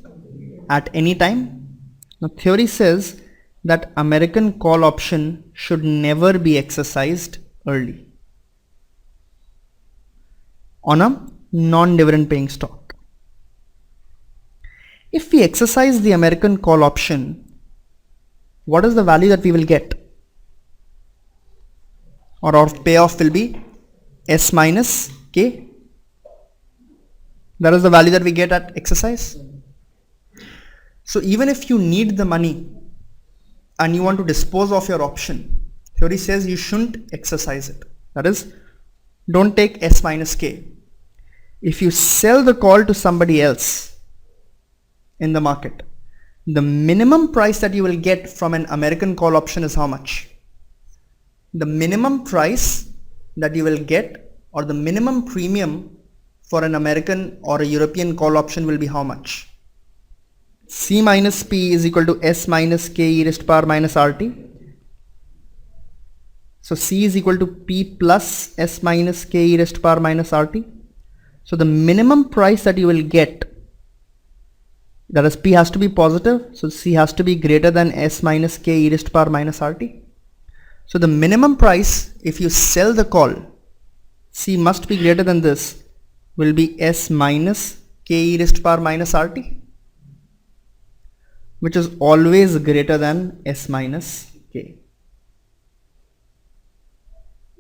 at any time. Now theory says that American call option should never be exercised early on a non-dividend paying stock. If we exercise the American call option, what is the value that we will get? Or our payoff will be S minus K. That is the value that we get at exercise. So even if you need the money and you want to dispose of your option, theory says you shouldn't exercise it. That is, don't take S minus K. If you sell the call to somebody else in the market, the minimum price that you will get from an American call option is how much? The minimum price that you will get, or the minimum premium for an American or a European call option, will be how much? C minus P is equal to S minus K e raised to power minus RT. So C is equal to P plus S minus K e raised to power minus RT. So the minimum price that you will get, that is, P has to be positive, so C has to be greater than S minus K e raised to power minus RT. So the minimum price, if you sell the call, C must be greater than this, will be S minus K e raised to power minus RT, which is always greater than S minus K.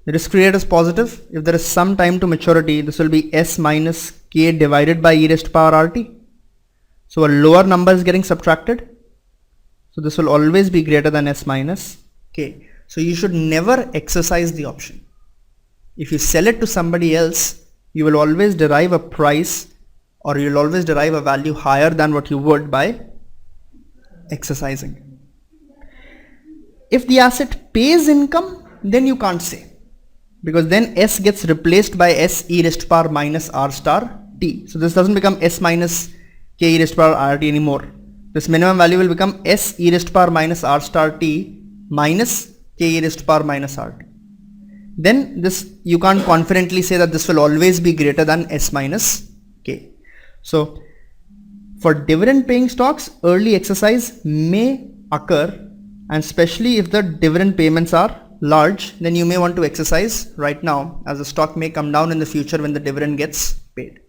The risk rate is positive. If there is some time to maturity, this will be S minus K divided by e raised to power RT. So a lower number is getting subtracted. So this will always be greater than S minus K. So you should never exercise the option. If you sell it to somebody else, you will always derive a price, or you will always derive a value higher than what you would by exercising. If the asset pays income, then you can't say, because then S gets replaced by S e raised to power minus R star T. So this doesn't become S minus K e raised to power RT anymore. This minimum value will become S e raised to power minus R star T minus K e raised to power minus RT. Then this, you can't confidently say that this will always be greater than S minus K. So for dividend paying stocks, early exercise may occur, and especially if the dividend payments are large, then you may want to exercise right now, as the stock may come down in the future when the dividend gets paid.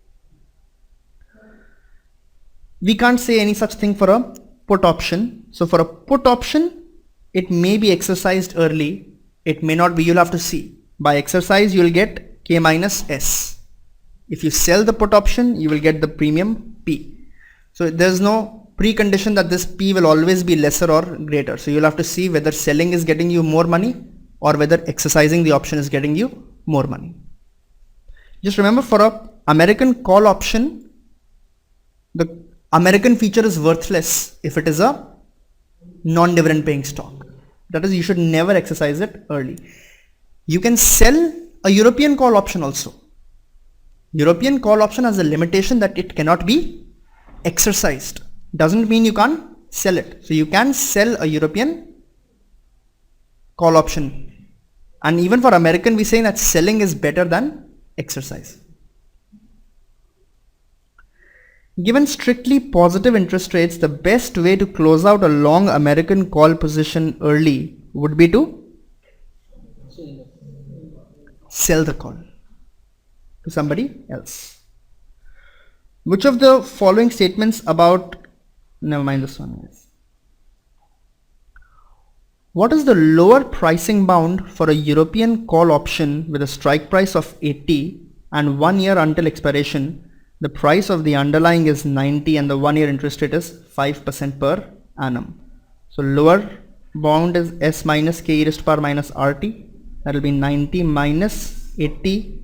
We can't say any such thing for a put option. So for a put option, it may be exercised early, it may not be. You'll have to see. By exercise, you'll get K minus S. If you sell the put option, you will get the premium P. So there's no precondition that this P will always be lesser or greater. So you'll have to see whether selling is getting you more money or whether exercising the option is getting you more money. Just remember, for a American call option, the American feature is worthless if it is a non-dividend paying stock. That is, you should never exercise it early. You can sell a European call option also. European call option has a limitation that it cannot be exercised. Doesn't mean you can't sell it. So you can sell a European call option. And even for American, we say that selling is better than exercise. Given strictly positive interest rates, the best way to close out a long American call position early would be to sell the call to somebody else. Which of the following statements about, never mind this one, guys. What is the lower pricing bound for a European call option with a strike price of 80 and 1 year until expiration? The price of the underlying is 90 and the 1 year interest rate is 5% per annum. So lower bound is S minus K e raised to power minus RT. That will be 90 minus 80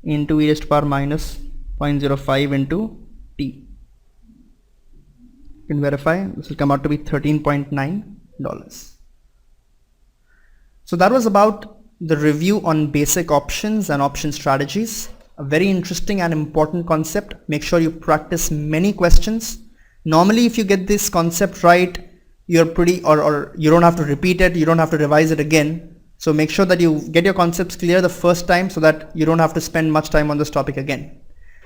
into e raised to power minus 0.05 into T. You can verify, this will come out to be $13.9. So that was about the review on basic options and option strategies. A very interesting and important concept. Make sure you practice many questions. Normally if you get this concept right, you're pretty, or you don't have to repeat it, you don't have to revise it again. So make sure that you get your concepts clear the first time so that you don't have to spend much time on this topic again.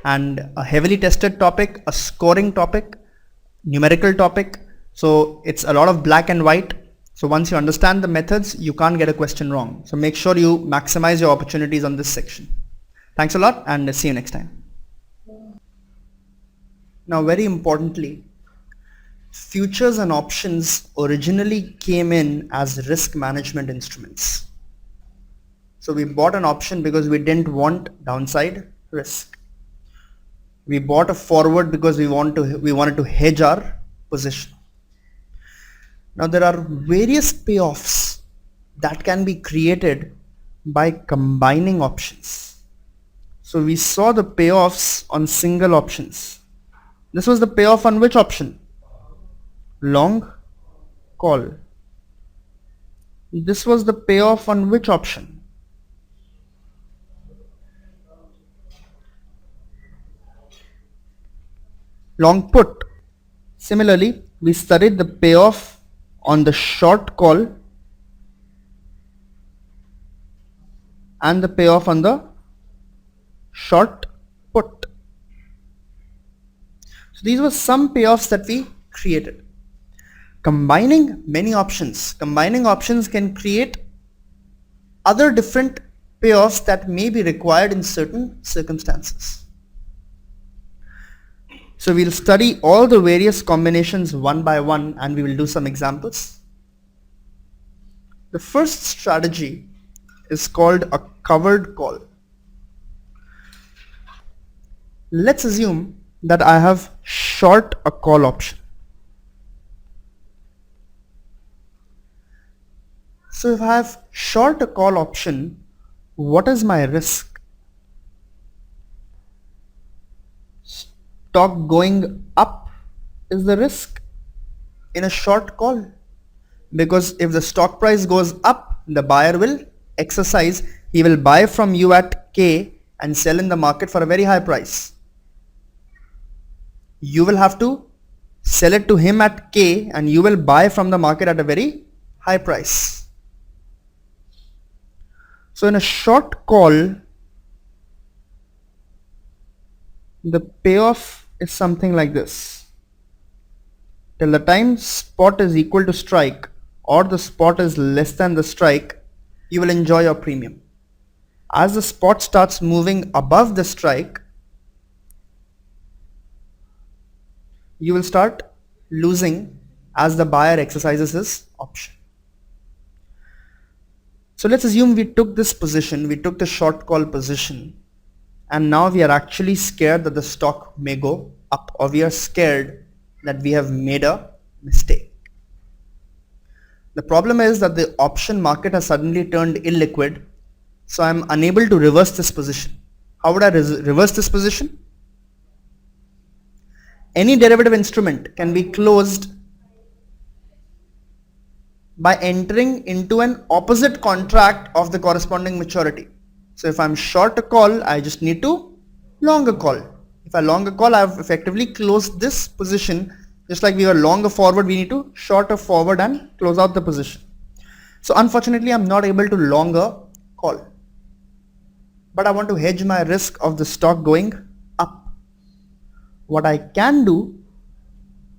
And a heavily tested topic, a scoring topic, numerical topic. So it's a lot of black and white. So once you understand the methods, you can't get a question wrong. So make sure you maximize your opportunities on this section. Thanks a lot and see you next time. Now very importantly, futures and options originally came in as risk management instruments. So we bought an option because we didn't want downside risk. We bought a forward because we wanted to hedge our position. Now there are various payoffs that can be created by combining options. So we saw the payoffs on single options. This was the payoff on which option? Long call. This was the payoff on which option? Long put. Similarly, we studied the payoff on the short call and the payoff on the short put. So these were some payoffs that we created. Combining many options. Combining options can create other different payoffs that may be required in certain circumstances. So we'll study all the various combinations one by one and we will do some examples. The first strategy is called a covered call. Let's assume that I have short a call option. So if I have short a call option, what is my risk? Stock going up is the risk in a short call, because if the stock price goes up, the buyer will exercise, he will buy from you at K and sell in the market for a very high price. You will have to sell it to him at K and you will buy from the market at a very high price. So in a short call, the payoff is something like this. Till the time spot is equal to strike or the spot is less than the strike, you will enjoy your premium. As the spot starts moving above the strike, you will start losing as the buyer exercises his option. So let's assume we took this position, we took the short call position, and now we are actually scared that the stock may go up, or we are scared that we have made a mistake. The problem is that the option market has suddenly turned illiquid, so I am unable to reverse this position. How would I reverse this position? Any derivative instrument can be closed by entering into an opposite contract of the corresponding maturity. So if I'm short a call, I just need to long a call. If I long a call, I have effectively closed this position. Just like we were long a forward, we need to short a forward and close out the position. So unfortunately, I'm not able to long a call. But I want to hedge my risk of the stock going up. What I can do,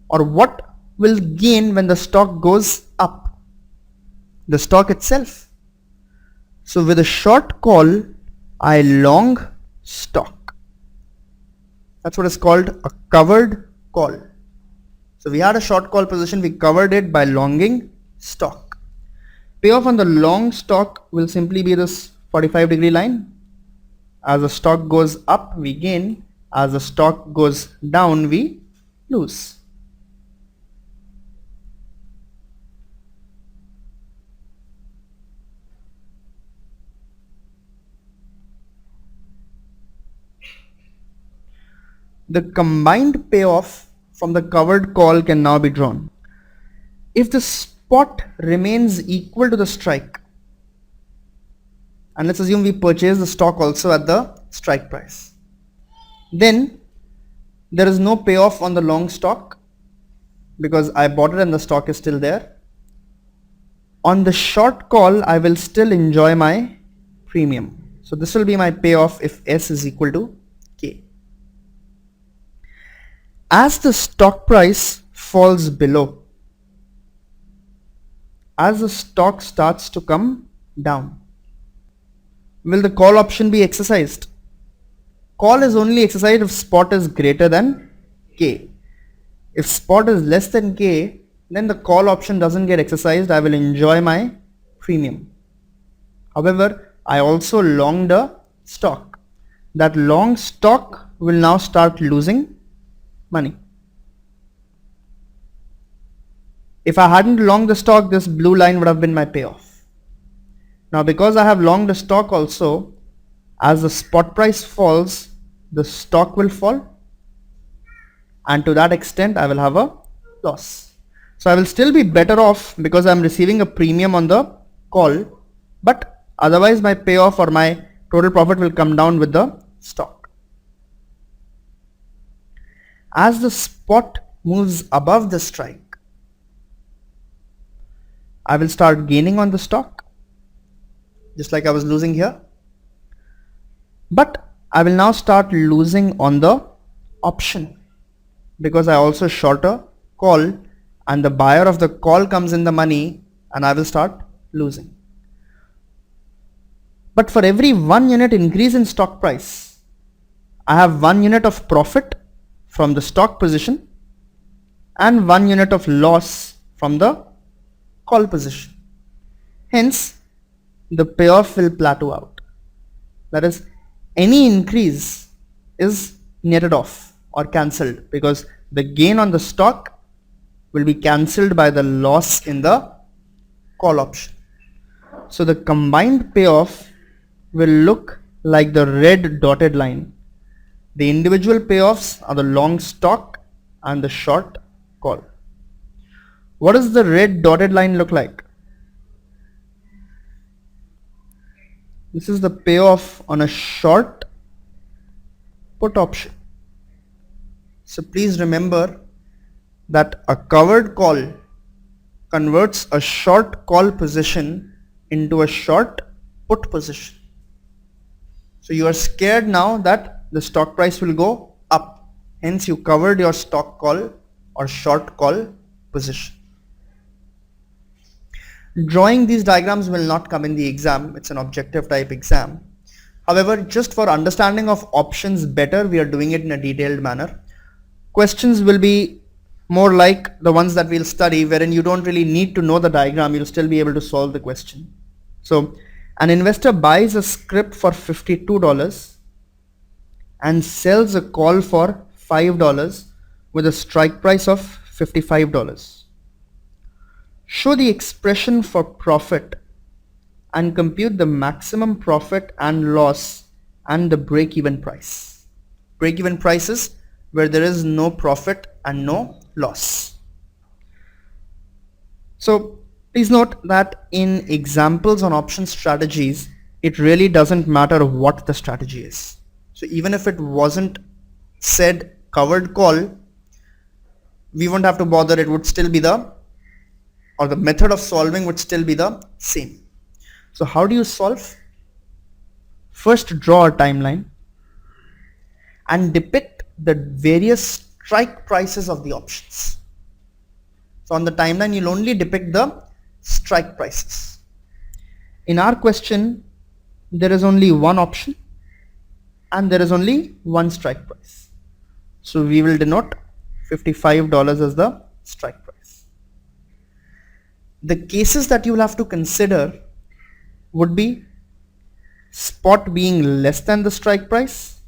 or what will gain when the stock goes up? The stock itself. So with a short call, I long stock. That's what is called a covered call. So we had a short call position, we covered it by longing stock. Payoff on the long stock will simply be this 45-degree line. As the stock goes up, we gain. As the stock goes down, we lose. The combined payoff from the covered call can now be drawn. If the spot remains equal to the strike, and let's assume we purchase the stock also at the strike price, then there is no payoff on the long stock because I bought it and the stock is still there. On the short call, I will still enjoy my premium. So this will be my payoff if S is equal to K. As the stock price falls below, as the stock starts to come down, will the call option be exercised? Call is only exercised if spot is greater than K. If spot is less than K, then the call option doesn't get exercised. I will enjoy my premium. However, I also longed a stock. That long stock will now start losing money. If I hadn't longed the stock, this blue line would have been my payoff. Now because I have longed the stock also, as the spot price falls, the stock will fall, and to that extent I will have a loss. So I will still be better off because I am receiving a premium on the call, but otherwise my payoff or my total profit will come down with the stock. As the spot moves above the strike, I will start gaining on the stock, just like I was losing here. But I will now start losing on the option because I also short a call and the buyer of the call comes in the money and I will start losing. But for every 1 unit increase in stock price, I have 1 unit of profit from the stock position and 1 unit of loss from the call position. Hence, the payoff will plateau out. That is, any increase is netted off or cancelled because the gain on the stock will be cancelled by the loss in the call option. So the combined payoff will look like the red dotted line. The individual payoffs are the long stock and the short call. What does the red dotted line look like? This is the payoff on a short put option. So please remember that a covered call converts a short call position into a short put position. So you are scared now that the stock price will go up. Hence you covered your stock call or short call position. Drawing these diagrams will not come in the exam. It's an objective type exam. However, just for understanding of options better, we are doing it in a detailed manner. Questions will be more like the ones that we'll study, wherein you don't really need to know the diagram. You'll still be able to solve the question. So an investor buys a script for $52 and sells a call for $5 with a strike price of $55. Show the expression for profit and compute the maximum profit and loss and the break-even price. Break-even price is where there is no profit and no loss. So please note that in examples on option strategies, it really doesn't matter what the strategy is. So even if it wasn't said covered call, we won't have to bother. It would still be the method of solving would still be the same. So how do you solve? First, draw a timeline and depict the various strike prices of the options. So on the timeline, you'll only depict the strike prices. In our question, there is only one option and there is only one strike price. So we will denote $55 as the strike price. The cases that you will have to consider would be spot being less than the strike price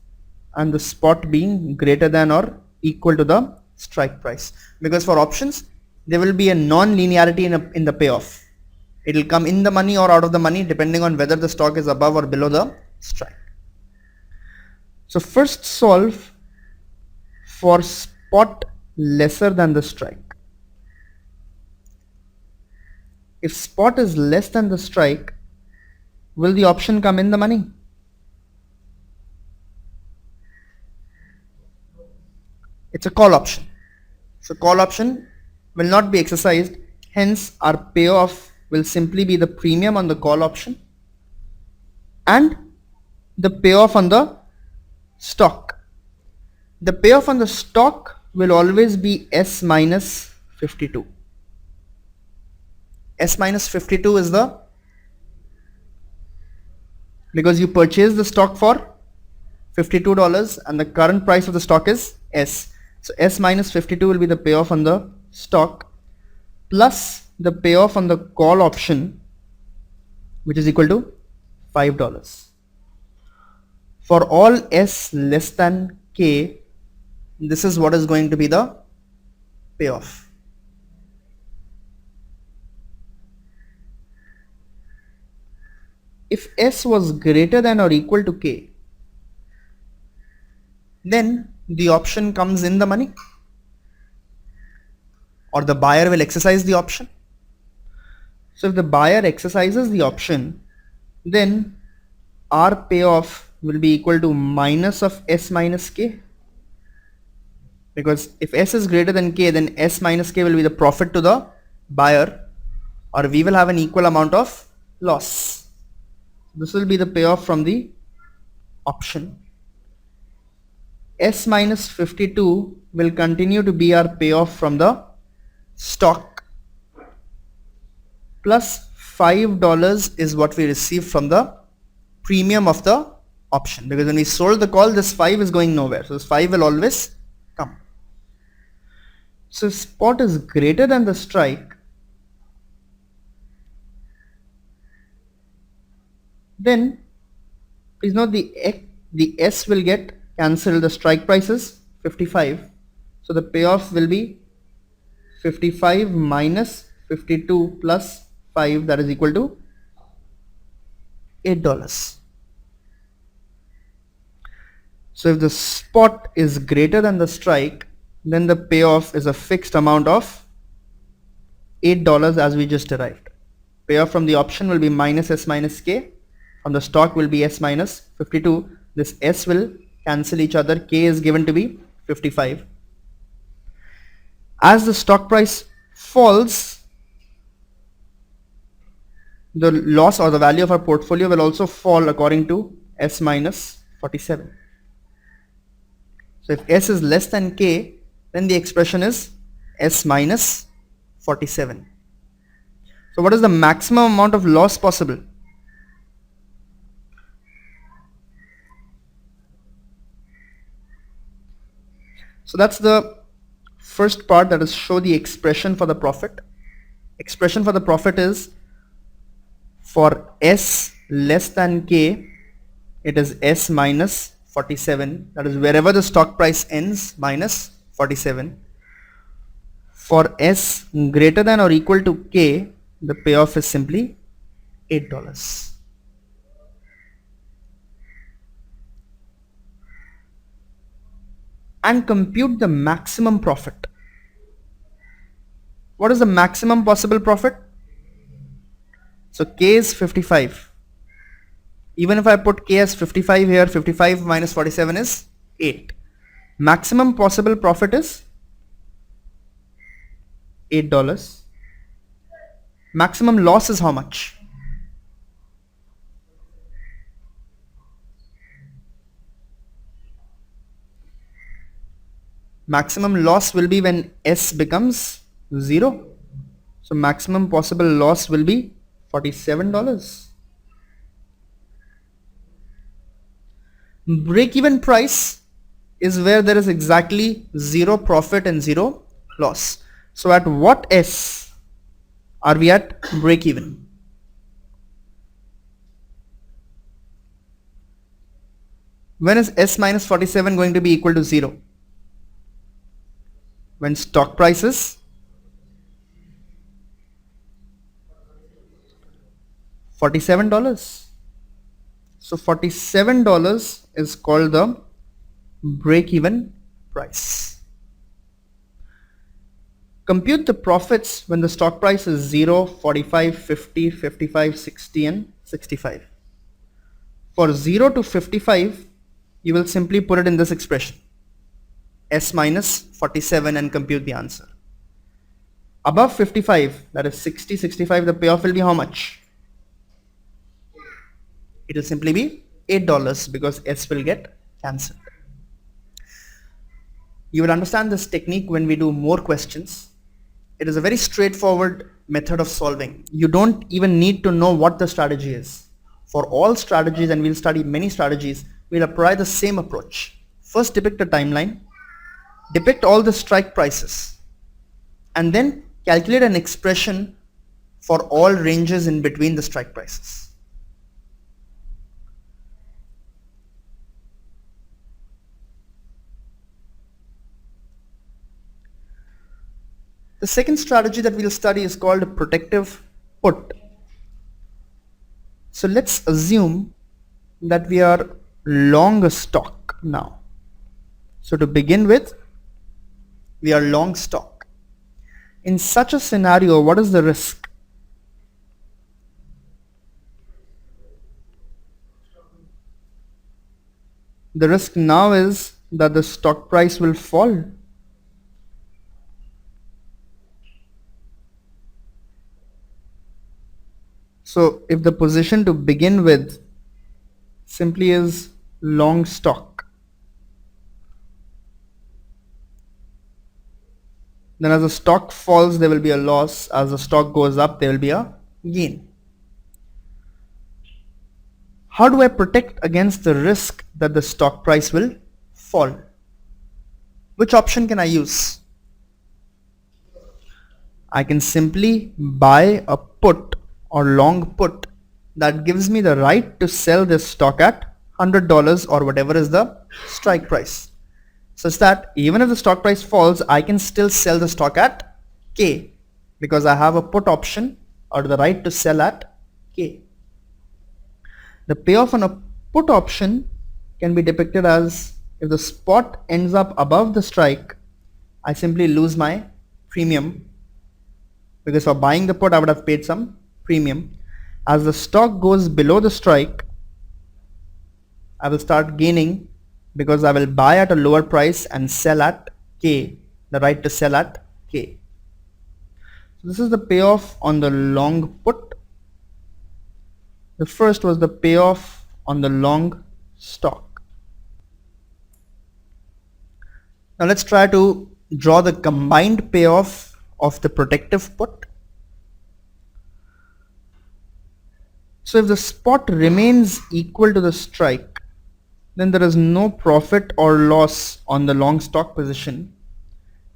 and the spot being greater than or equal to the strike price, because for options there will be a non-linearity in the payoff. It will come in the money or out of the money depending on whether the stock is above or below the strike. So first solve for spot lesser than the strike. If spot is less than the strike, will the option come in the money? It's a call option. So call option will not be exercised, hence our payoff will simply be the premium on the call option and the payoff on the stock. The payoff on the stock will always be S minus 52. S minus 52 is the, because you purchased the stock for $52 and the current price of the stock is S. So S minus 52 will be the payoff on the stock plus the payoff on the call option, which is equal to $5. For all S less than K, this is what is going to be the payoff. If S was greater than or equal to K, then the option comes in the money or the buyer will exercise the option. So if the buyer exercises the option, then our payoff will be equal to minus of S minus K, because if S is greater than K, then S minus K will be the profit to the buyer, or we will have an equal amount of loss. This will be the payoff from the option. S minus 52 will continue to be our payoff from the stock, plus $5 is what we receive from the premium of the option, because when we sold the call, this 5 is going nowhere, so this 5 will always come. So if spot is greater than the strike, then please note the S will get cancelled. The strike price is 55, so the payoff will be 55 minus 52 plus 5, that is equal to $8. So if the spot is greater than the strike, then the payoff is a fixed amount of $8 as we just derived. Payoff from the option will be minus S minus K, from the stock will be S minus 52. This S will cancel each other, K is given to be 55. As the stock price falls, the loss or the value of our portfolio will also fall according to S minus 47. So if S is less than K, then the expression is S minus 47. So what is the maximum amount of loss possible? So that's the first part, that is show the expression for the profit. Expression for the profit is for S less than K, it is S minus 47, that is wherever the stock price ends minus 47. For S greater than or equal to K, the payoff is simply $8. And compute the maximum profit. What is the maximum possible profit? So K is 55. Even if I put K as 55 here, 55 minus 47 is 8. Maximum possible profit is $8. Maximum loss is how much? Maximum loss will be when S becomes 0. So maximum possible loss will be $47. Break-even price is where there is exactly 0 profit and 0 loss. So at what S Are we at break even? When is S minus 47 going to be equal to 0? When stock price is $47. So $47 is called the break-even price. Compute the profits when the stock price is 0, 45, 50, 55, 60 and 65. For 0 to 55, you will simply put it in this expression, S minus 47, and compute the answer. Above 55, that is 60, 65, the payoff will be how much? It will simply be $8 because S will get cancelled. You will understand this technique when we do more questions. It is a very straightforward method of solving. You don't even need to know what the strategy is. For all strategies, and we'll study many strategies, we'll apply the same approach. First, depict a timeline, depict all the strike prices, and then calculate an expression for all ranges in between the strike prices. The second strategy that we'll study is called a protective put. So let's assume that we are long a stock now. So to begin with, we are long stock. In such a scenario, what is the risk? The risk now is that the stock price will fall. So if the position to begin with simply is long stock, then as the stock falls there will be a loss, as the stock goes up there will be a gain. How do I protect against the risk that the stock price will fall? Which option can I use? I can simply buy a put or long put that gives me the right to sell this stock at $100 or whatever is the strike price, such that even if the stock price falls, I can still sell the stock at K because I have a put option or the right to sell at K. The payoff on a put option can be depicted as, if the spot ends up above the strike, I simply lose my premium because for buying the put I would have paid some premium. As the stock goes below the strike, I will start gaining because I will buy at a lower price and sell at K, the right to sell at K. So this is the payoff on the long put. The first was the payoff on the long stock. Now let's try to draw the combined payoff of the protective put. So if the spot remains equal to the strike, then there is no profit or loss on the long stock position,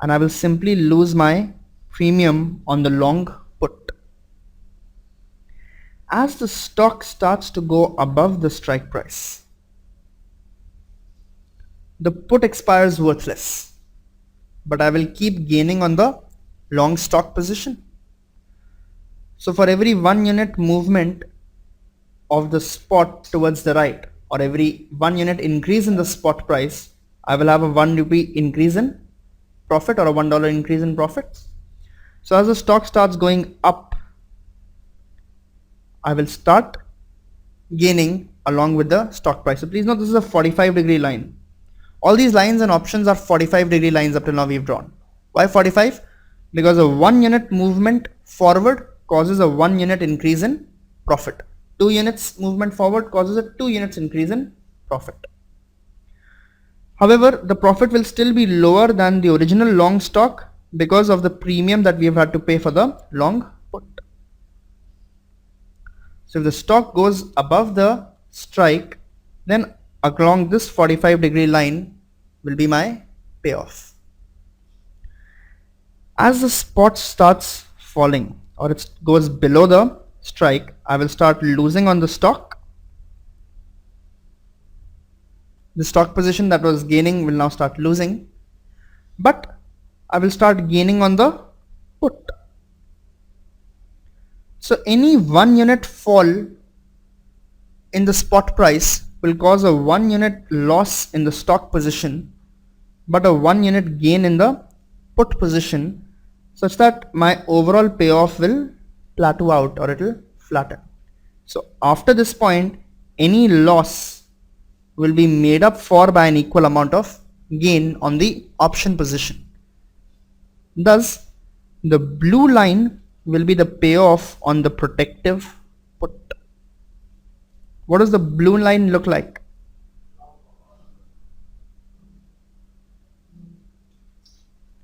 and I will simply lose my premium on the long put. As the stock starts to go above the strike price, the put expires worthless, but I will keep gaining on the long stock position. So for every 1 unit movement of the spot towards the right, or every 1 unit increase in the spot price, I will have a 1 rupee increase in profit or a $1 increase in profits. So as the stock starts going up, I will start gaining along with the stock price. So please note this is a 45-degree line. All these lines and options are 45-degree lines up till now we've drawn. Why 45? Because a 1 unit movement forward causes a 1 unit increase in profit. 2 units movement forward causes a 2 units increase in profit. However, the profit will still be lower than the original long stock because of the premium that we have had to pay for the long put. So if the stock goes above the strike, then along this 45-degree line will be my payoff. As the spot starts falling, or it goes below the strike, I will start losing on the stock. The stock position that was gaining will now start losing, but I will start gaining on the put. So any 1 unit fall in the spot price will cause a 1 unit loss in the stock position, but a 1 unit gain in the put position, such that my overall payoff will plateau out, or it will flatten. So after this point, any loss will be made up for by an equal amount of gain on the option position. Thus, the blue line will be the payoff on the protective put. What does the blue line look like?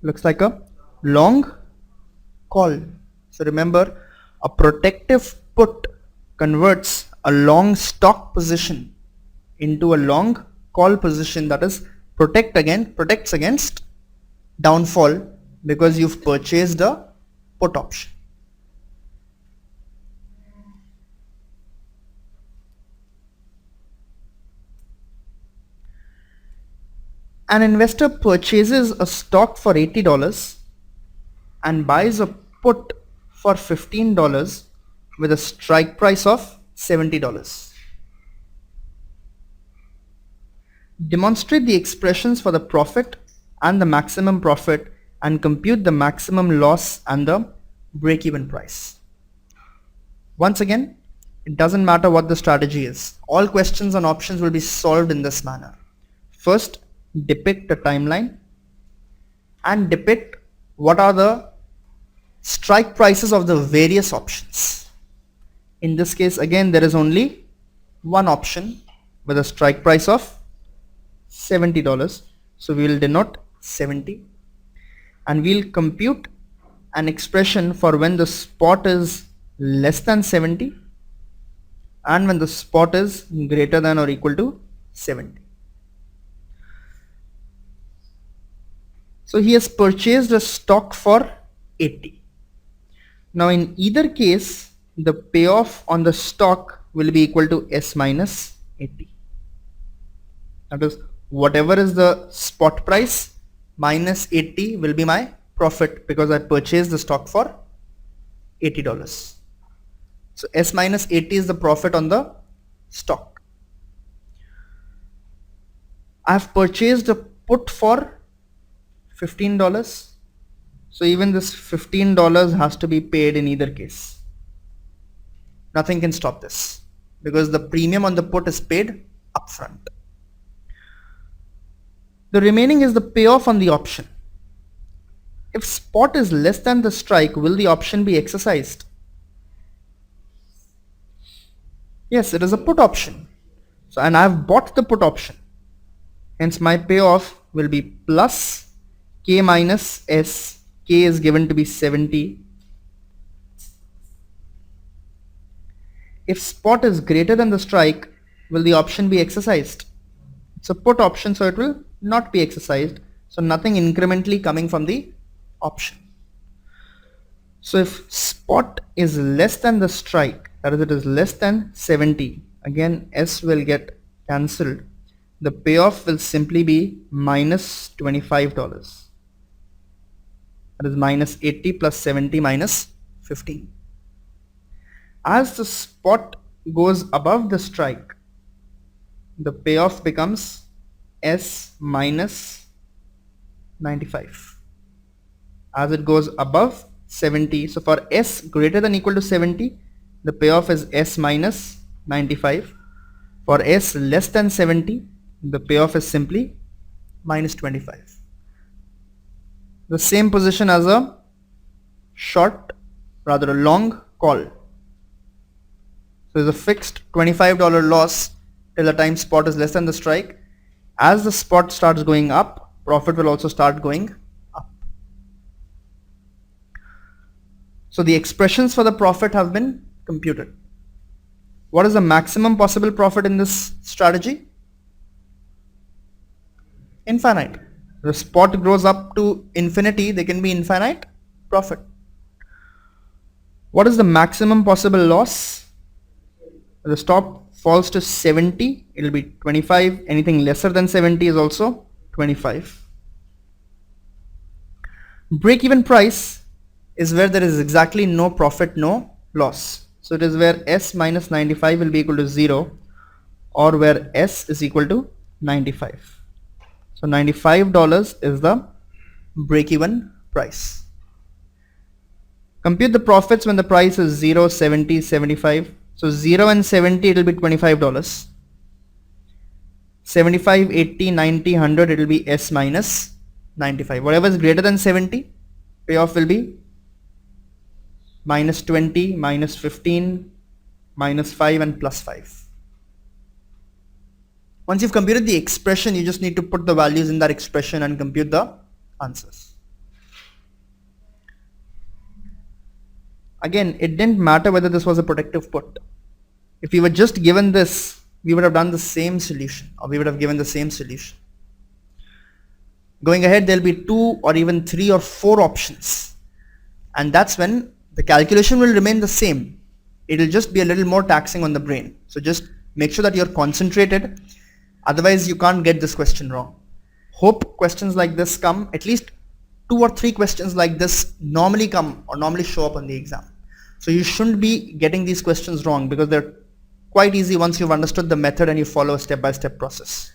Looks like a long call. So remember, a protective put converts a long stock position into a long call position, that is protects against downfall, because you've purchased a put option. An investor purchases a stock for $80 and buys a put for $15 with a strike price of $70. Demonstrate the expressions for the profit and the maximum profit and compute the maximum loss and the break-even price. Once again, it doesn't matter what the strategy is. All questions on options will be solved in this manner. First, depict a timeline and depict what are the strike prices of the various options. In this case, again, there is only one option with a strike price of $70. So we will denote 70, and we'll compute an expression for when the spot is less than 70 and when the spot is greater than or equal to 70. So he has purchased a stock for 80. Now in either case, the payoff on the stock will be equal to S minus 80. That is, whatever is the spot price minus 80 will be my profit, because I purchased the stock for $80. So S minus 80 is the profit on the stock. I have purchased a put for $15. So even this $15 has to be paid in either case. Nothing can stop this, because the premium on the put is paid upfront. The remaining is the payoff on the option. If spot is less than the strike, will the option be exercised? Yes, it is a put option. So, and I have bought the put option. Hence my payoff will be plus K minus S. K is given to be 70. If spot is greater than the strike, will the option be exercised? It's a put option, so it will not be exercised. So nothing incrementally coming from the option. So if spot is less than the strike, that is, it is less than 70, again S will get cancelled. The payoff will simply be minus $25. That is minus 80 plus 70 minus 15. As the spot goes above the strike, the payoff becomes S minus 95. As it goes above 70, so for S greater than equal to 70, the payoff is S minus 95. For S less than 70, the payoff is simply minus 25. The same position as a long call. So there's a fixed $25 loss till the time spot is less than the strike. As the spot starts going up, profit will also start going up. So the expressions for the profit have been computed. What is the maximum possible profit in this strategy? Infinite. The spot grows up to infinity, there can be infinite profit. What is the maximum possible loss? The stop falls to 70, it will be 25. Anything lesser than 70 is also 25. Break even price is where there is exactly no profit, no loss. So it is where S minus 95 will be equal to 0, or where S is equal to 95. So $95 is the break even price. Compute the profits when the price is 0, 70, 75. So 0 and 70, it will be $25. 75, 80, 90, 100, it will be S minus 95. Whatever is greater than 70, payoff will be minus 20, minus 15, minus 5 and plus 5. Once you've computed the expression, you just need to put the values in that expression and compute the answers. Again, it didn't matter whether this was a protective put. If we were just given this, we would have done the same solution, or we would have given the same solution. Going ahead, there will be 2 or even 3 or 4 options, and that's when the calculation will remain the same. It will just be a little more taxing on the brain. So just make sure that you're concentrated, otherwise you can't get this question wrong. Hope questions like this come, at least 2 or 3 questions like this normally come or normally show up on the exam. So you shouldn't be getting these questions wrong, because they're quite easy once you've understood the method and you follow a step-by-step process.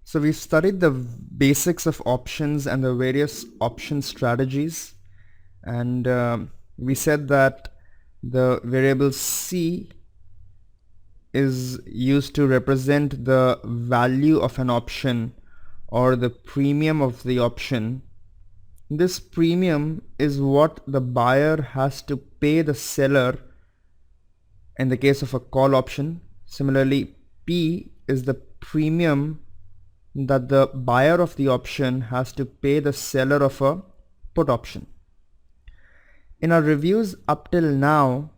So we've studied the basics of options and the various option strategies, and we said that the variable C is used to represent the value of an option or the premium of the option. This premium is what the buyer has to pay the seller in the case of a call option. Similarly, P is the premium that the buyer of the option has to pay the seller of a put option. In our reviews up till now,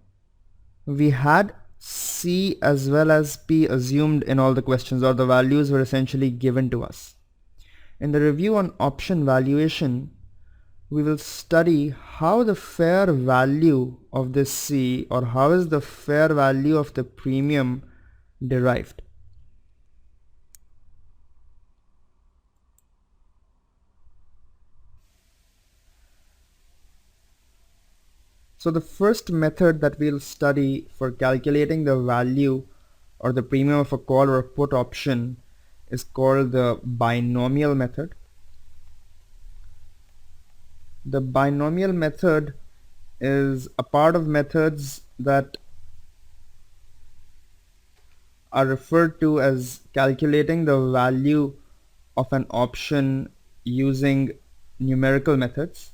we had C as well as P assumed in all the questions, or the values were essentially given to us. In the review on option valuation, we will study how the fair value of this C, or how is the fair value of the premium derived. So the first method that we'll study for calculating the value or the premium of a call or a put option is called the binomial method. The binomial method is a part of methods that are referred to as calculating the value of an option using numerical methods.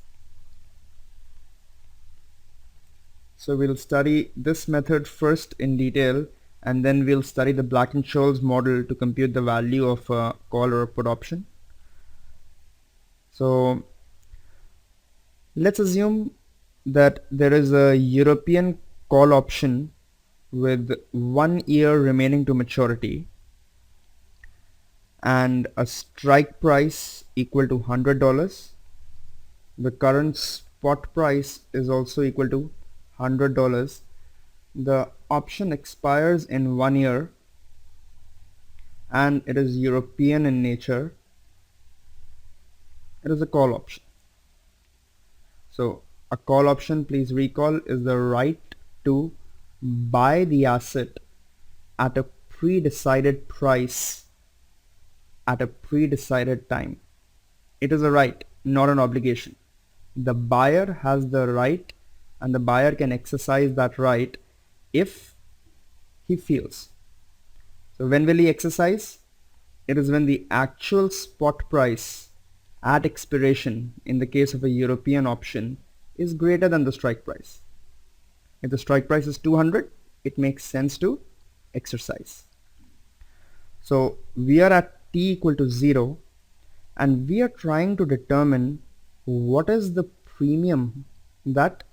So we'll study this method first in detail, and then we'll study the Black-Scholes model to compute the value of a call or a put option. So let's assume that there is a European call option with 1 year remaining to maturity and a strike price equal to $100. The current spot price is also equal to $100. The option expires in 1 year and it is European in nature. It is a call option. So a call option, please recall, is the right to buy the asset at a pre-decided price at a pre-decided time. It is a right, not an obligation. The buyer has the right, and the buyer can exercise that right if he feels. So when will he exercise? It is when the actual spot price at expiration in the case of a European option is greater than the strike price. If the strike price is 200, it makes sense to exercise. So we are at t equal to 0 and we are trying to determine what is the premium that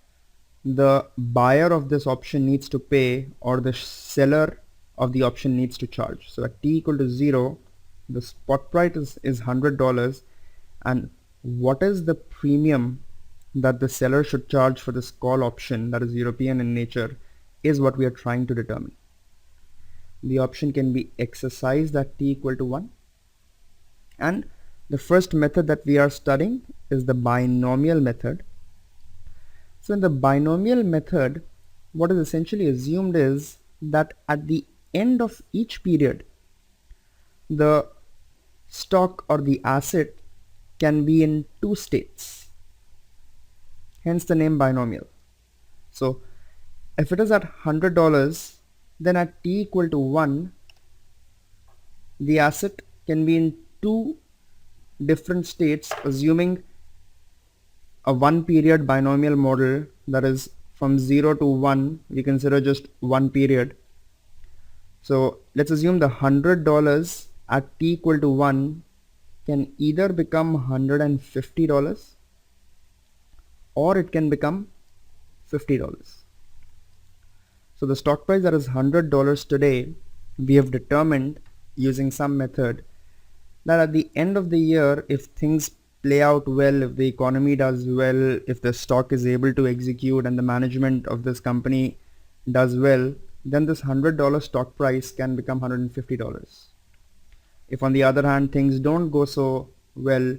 the buyer of this option needs to pay, or the seller of the option needs to charge. So at t equal to 0, the spot price is $100, and what is the premium that the seller should charge for this call option that is European in nature is what we are trying to determine. The option can be exercised at t equal to 1, and the first method that we are studying is the binomial method. So in the binomial method, what is essentially assumed is that at the end of each period, the stock or the asset can be in two states, hence the name binomial. So if it is at $100, then at t equal to 1, the asset can be in two different states, assuming a one period binomial model, that is from 0 to 1 we consider just one period. So let's assume the $100 at t equal to 1 can either become $150 or it can become $50. So the stock price that is $100 today, we have determined using some method that at the end of the year, if things play out well, if the economy does well, if the stock is able to execute and the management of this company does well, then this $100 stock price can become $150. If on the other hand things don't go so well,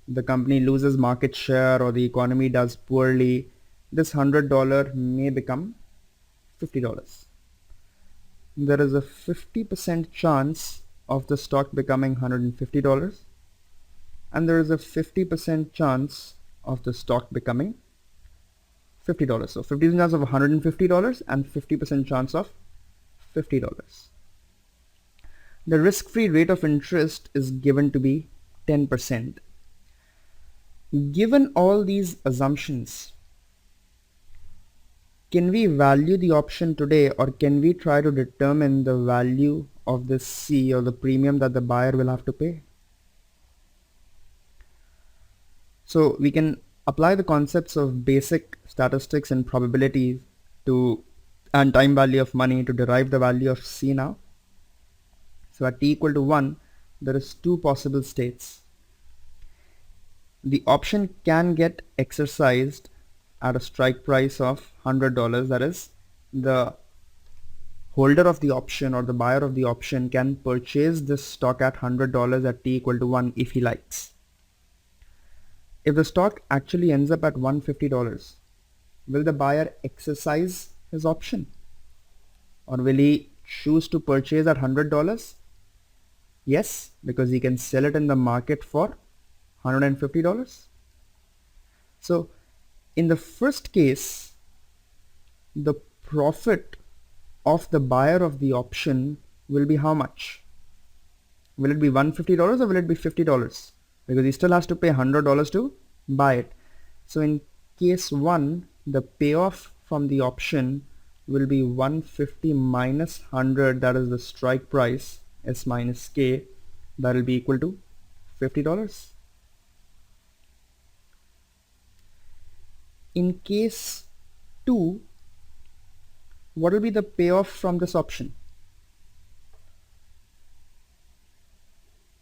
the company loses market share or the economy does poorly, this $100 may become $50. There is a 50% chance of the stock becoming $150, and there is a 50% chance of the stock becoming $50. So 50% chance of $150 and 50% chance of $50. The risk-free rate of interest is given to be 10%. Given all these assumptions, can we value the option today, or can we try to determine the value of this C, or the premium that the buyer will have to pay? So we can apply the concepts of basic statistics and probabilities and time value of money to derive the value of C now. So at t equal to 1, there is two possible states. The option can get exercised at a strike price of $100, that is, the holder of the option or the buyer of the option can purchase this stock at $100 at t equal to 1 if he likes. If the stock actually ends up at $150, will the buyer exercise his option, or will he choose to purchase at $100? Yes, because he can sell it in the market for $150. So in the first case, the profit of the buyer of the option will be how much? Will it be $150 or will it be $50? Because he still has to pay $100 to buy it. So in case 1, the payoff from the option will be 150 minus 100, that is the strike price, S minus K, that will be equal to $50. In case 2, what will be the payoff from this option?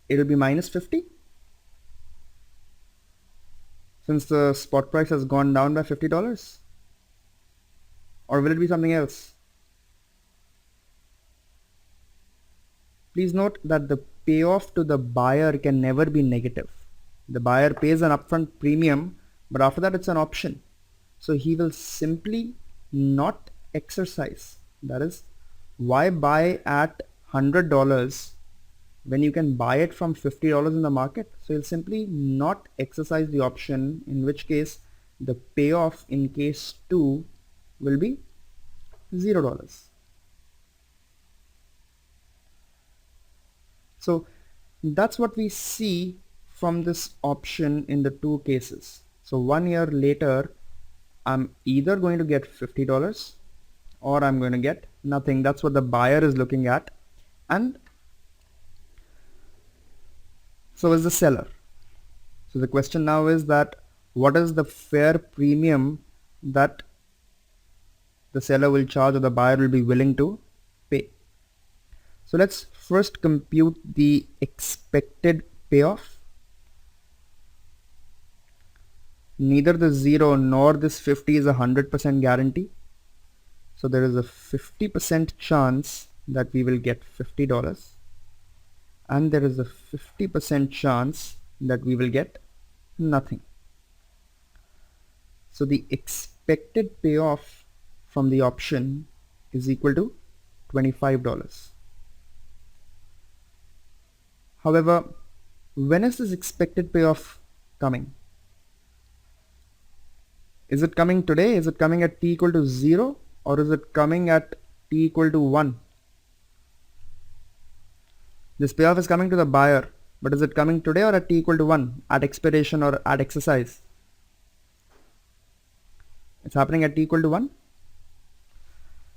It will be minus 50, since the spot price has gone down by $50, or will it be something else? Please note that the payoff to the buyer can never be negative. The buyer pays an upfront premium, but after that it's an option. So he will simply not exercise. That is, why buy at $100 when you can buy it from $50 in the market? So he'll simply not exercise the option, in which case the payoff in case 2 will be $0. So that's what we see from this option in the two cases. So 1 year later, I'm either going to get $50 or I'm going to get nothing. That's what the buyer is looking at, and so is the seller. So the question now is that what is the fair premium that the seller will charge or the buyer will be willing to pay? So let's first compute the expected payoff. Neither the 0 nor this 50 is a 100% guarantee. So there is a 50% chance that we will get $50, and there is a 50% chance that we will get nothing. So the expected payoff from the option is equal to $25. However, when is this expected payoff coming? Is it coming today? Is it coming at t equal to 0, or is it coming at t equal to 1? This payoff is coming to the buyer, but is it coming today or at t equal to 1, at expiration or at exercise? It's happening at t equal to 1.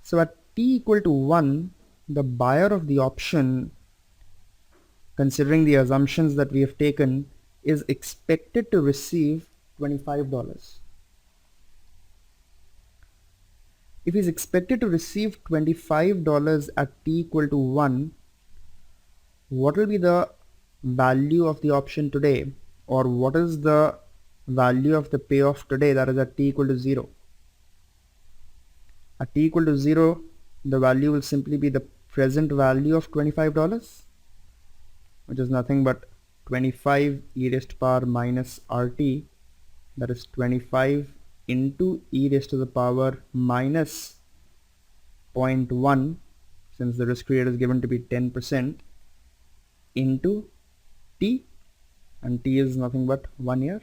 So at t equal to 1, the buyer of the option, considering the assumptions that we have taken, is expected to receive $25. If he's expected to receive $25 at t equal to 1, what will be the value of the option today, or what is the value of the payoff today that is at t equal to 0? At t equal to 0, the value will simply be the present value of $25, which is nothing but 25 e raised to power minus RT, that is 25 into e raised to the power minus 0.1, since the risk rate is given to be 10%, into t, and t is nothing but 1 year.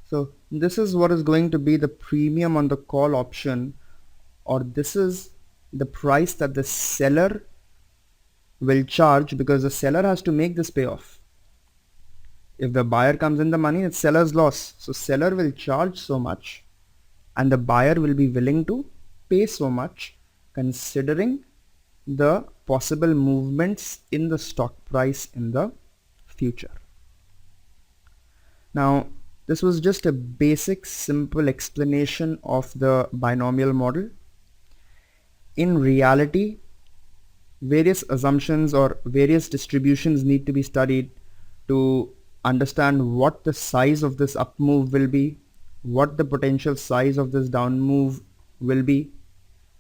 So this is what is going to be the premium on the call option, or this is the price that the seller will charge, because the seller has to make this payoff. If the buyer comes in the money, it's seller's loss. So seller will charge so much and the buyer will be willing to pay so much, considering the possible movements in the stock price in the future. Now, this was just a basic simple explanation of the binomial model. In reality, various assumptions or various distributions need to be studied to understand what the size of this up move will be, what the potential size of this down move will be,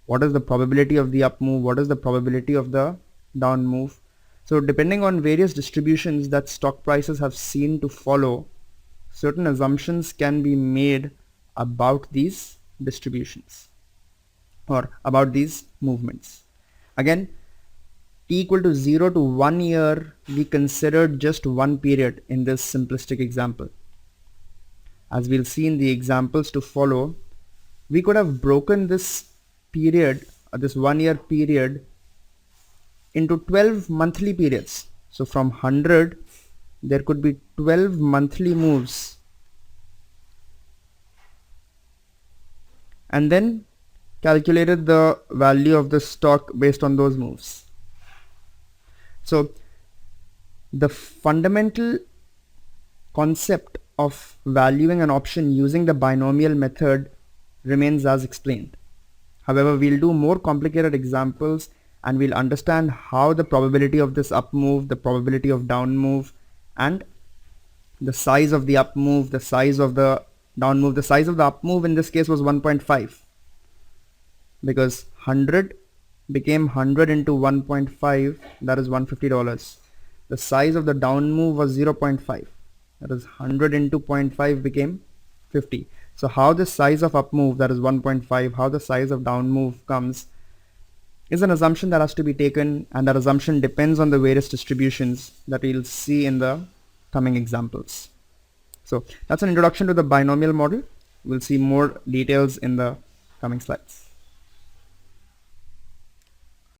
what is the probability of the up move, what is the probability of the down move. So depending on various distributions that stock prices have seen to follow, certain assumptions can be made about these distributions or about these movements. Again, t equal to 0 to 1 year, we considered just one period in this simplistic example. As we'll see in the examples to follow, we could have broken this period, this 1 year period, into 12 monthly periods. So from 100, there could be 12 monthly moves, and then calculated the value of the stock based on those moves. So the fundamental concept of valuing an option using the binomial method remains as explained. However, we'll do more complicated examples and we'll understand how the probability of this up move, the probability of down move, and the size of the up move, the size of the down move. The size of the up move in this case was 1.5, because 100 became 100 into 1.5, that is $150. The size of the down move was 0.5, that is 100 into 0.5 became 50. So how the size of up move, that is 1.5, how the size of down move comes, is an assumption that has to be taken, and that assumption depends on the various distributions that we'll see in the coming examples. So that's an introduction to the binomial model. We'll see more details in the coming slides.